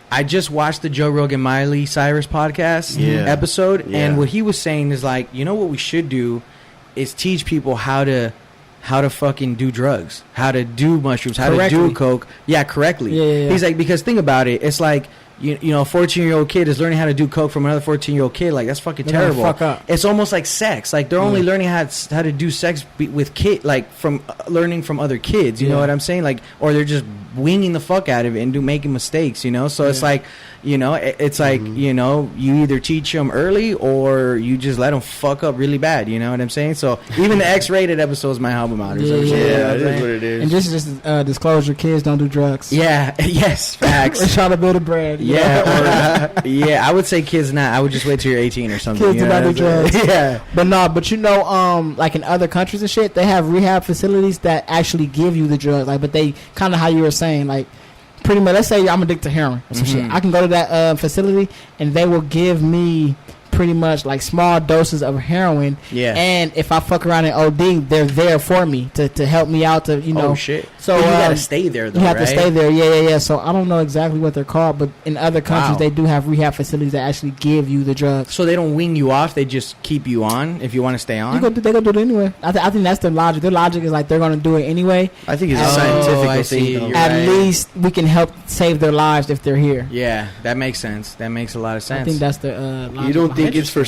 I just watched the Joe Rogan Miley Cyrus podcast episode. Yeah. And what he was saying is like, you know what we should do is teach people how to fucking do drugs, how to do mushrooms, how to do coke. Yeah, correctly. Yeah. He's like, because think about it. It's like, you know, a 14-year-old kid is learning how to do coke from another 14-year-old kid. Like, that's fucking They're gonna terrible. fuck up. It's almost like sex. Like, they're only learning how to do sex with kid, like from learning from other kids. You know what I'm saying? Like, or they're just winging the fuck out of it and making mistakes. You know, so it's like, you know, it's like, you know, you either teach them early or you just let them fuck up really bad. You know what I'm saying? So even the X-rated episodes might help them out. Or some shit, you know Yeah, what it I'm is saying? what it is. And just disclosure, kids don't do drugs. Yeah. Yes. Facts. We're trying to build a brand. you know? Yeah, or, yeah. I would say kids not. I would just wait till you're 18 or something. Kids you do know not do what I'm saying? drugs. Yeah. But no, but you know, like in other countries and shit, they have rehab facilities that actually give you the drugs. Like, but they kind of how you were saying, like, pretty much. Let's say I'm addicted to heroin or some shit. I can go to that facility and they will give me pretty much like small doses of heroin. Yeah. And if I fuck around in OD, they're there for me to help me out. To, you know. Oh shit. So But you gotta stay there though. You have right? to stay there, yeah. So I don't know exactly what they're called, but in other countries Wow. they do have rehab facilities that actually give you the drugs. So they don't wing you off. They just keep you on if you want to stay on. They go do it anyway. I think that's their logic. Their logic is like they're gonna do it anyway. I think it's a Oh, scientific I see. thing. though. You're At right. least we can help save their lives if they're here. Yeah, that makes sense. That makes a lot of sense. I think that's the logic. You don't think behind it's for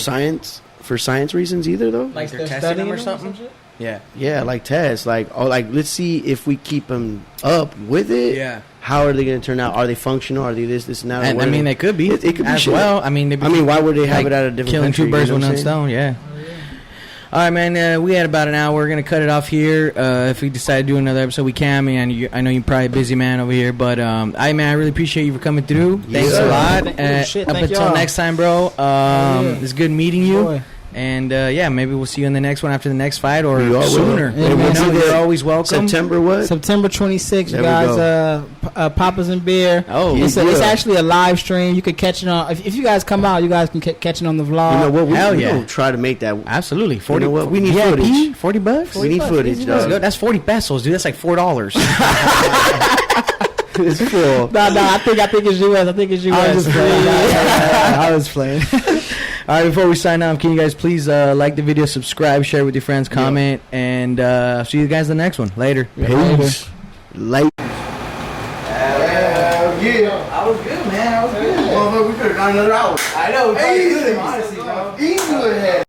science reasons either, though? like they're testing studying them or them or something? some shit? Yeah. Yeah, like tests. Like, oh, like let's see if we keep them up with it. Yeah. How are they going to turn out? Are they functional? Are they this, and that? And What I are mean, they they could be. It could be as shit. well. I mean, why would they have like it at a different killing country? two birds You know with what one I'm stone? Yeah. All right, man. We had about an hour. We're gonna cut it off here. If we decide to do another episode, we can. I know you're probably a busy man over here, but I really appreciate you for coming through. Thanks a lot. Shit, Up thank until y'all. next time, bro. It's good meeting you. Boy. And maybe we'll see you in the next one after the next fight or We all will. sooner. Yeah, You man. know, you're always welcome. September what? September 26th, There you we guys. Papa's and Beer. Oh, It's yeah. actually a live stream. You could catch it on. If you guys come out, you guys can catch it on the vlog. You know what? Hell We yeah. gonna try to make that. absolutely. 40. know what? We need VIP, footage. 40 bucks. We need footage, Let's go. dog. That's 40 pesos, dude. That's like $4. It's full. No, I think it's US. I think it's US. I was just playing. I was playing. All right, before we sign off, can you guys please like the video, subscribe, share with your friends, comment, and see you guys in the next one. Later. Peace. Late. I was good, man. I was good. We could have gone another hour. I know. Easy, honestly, bro. Easy with it.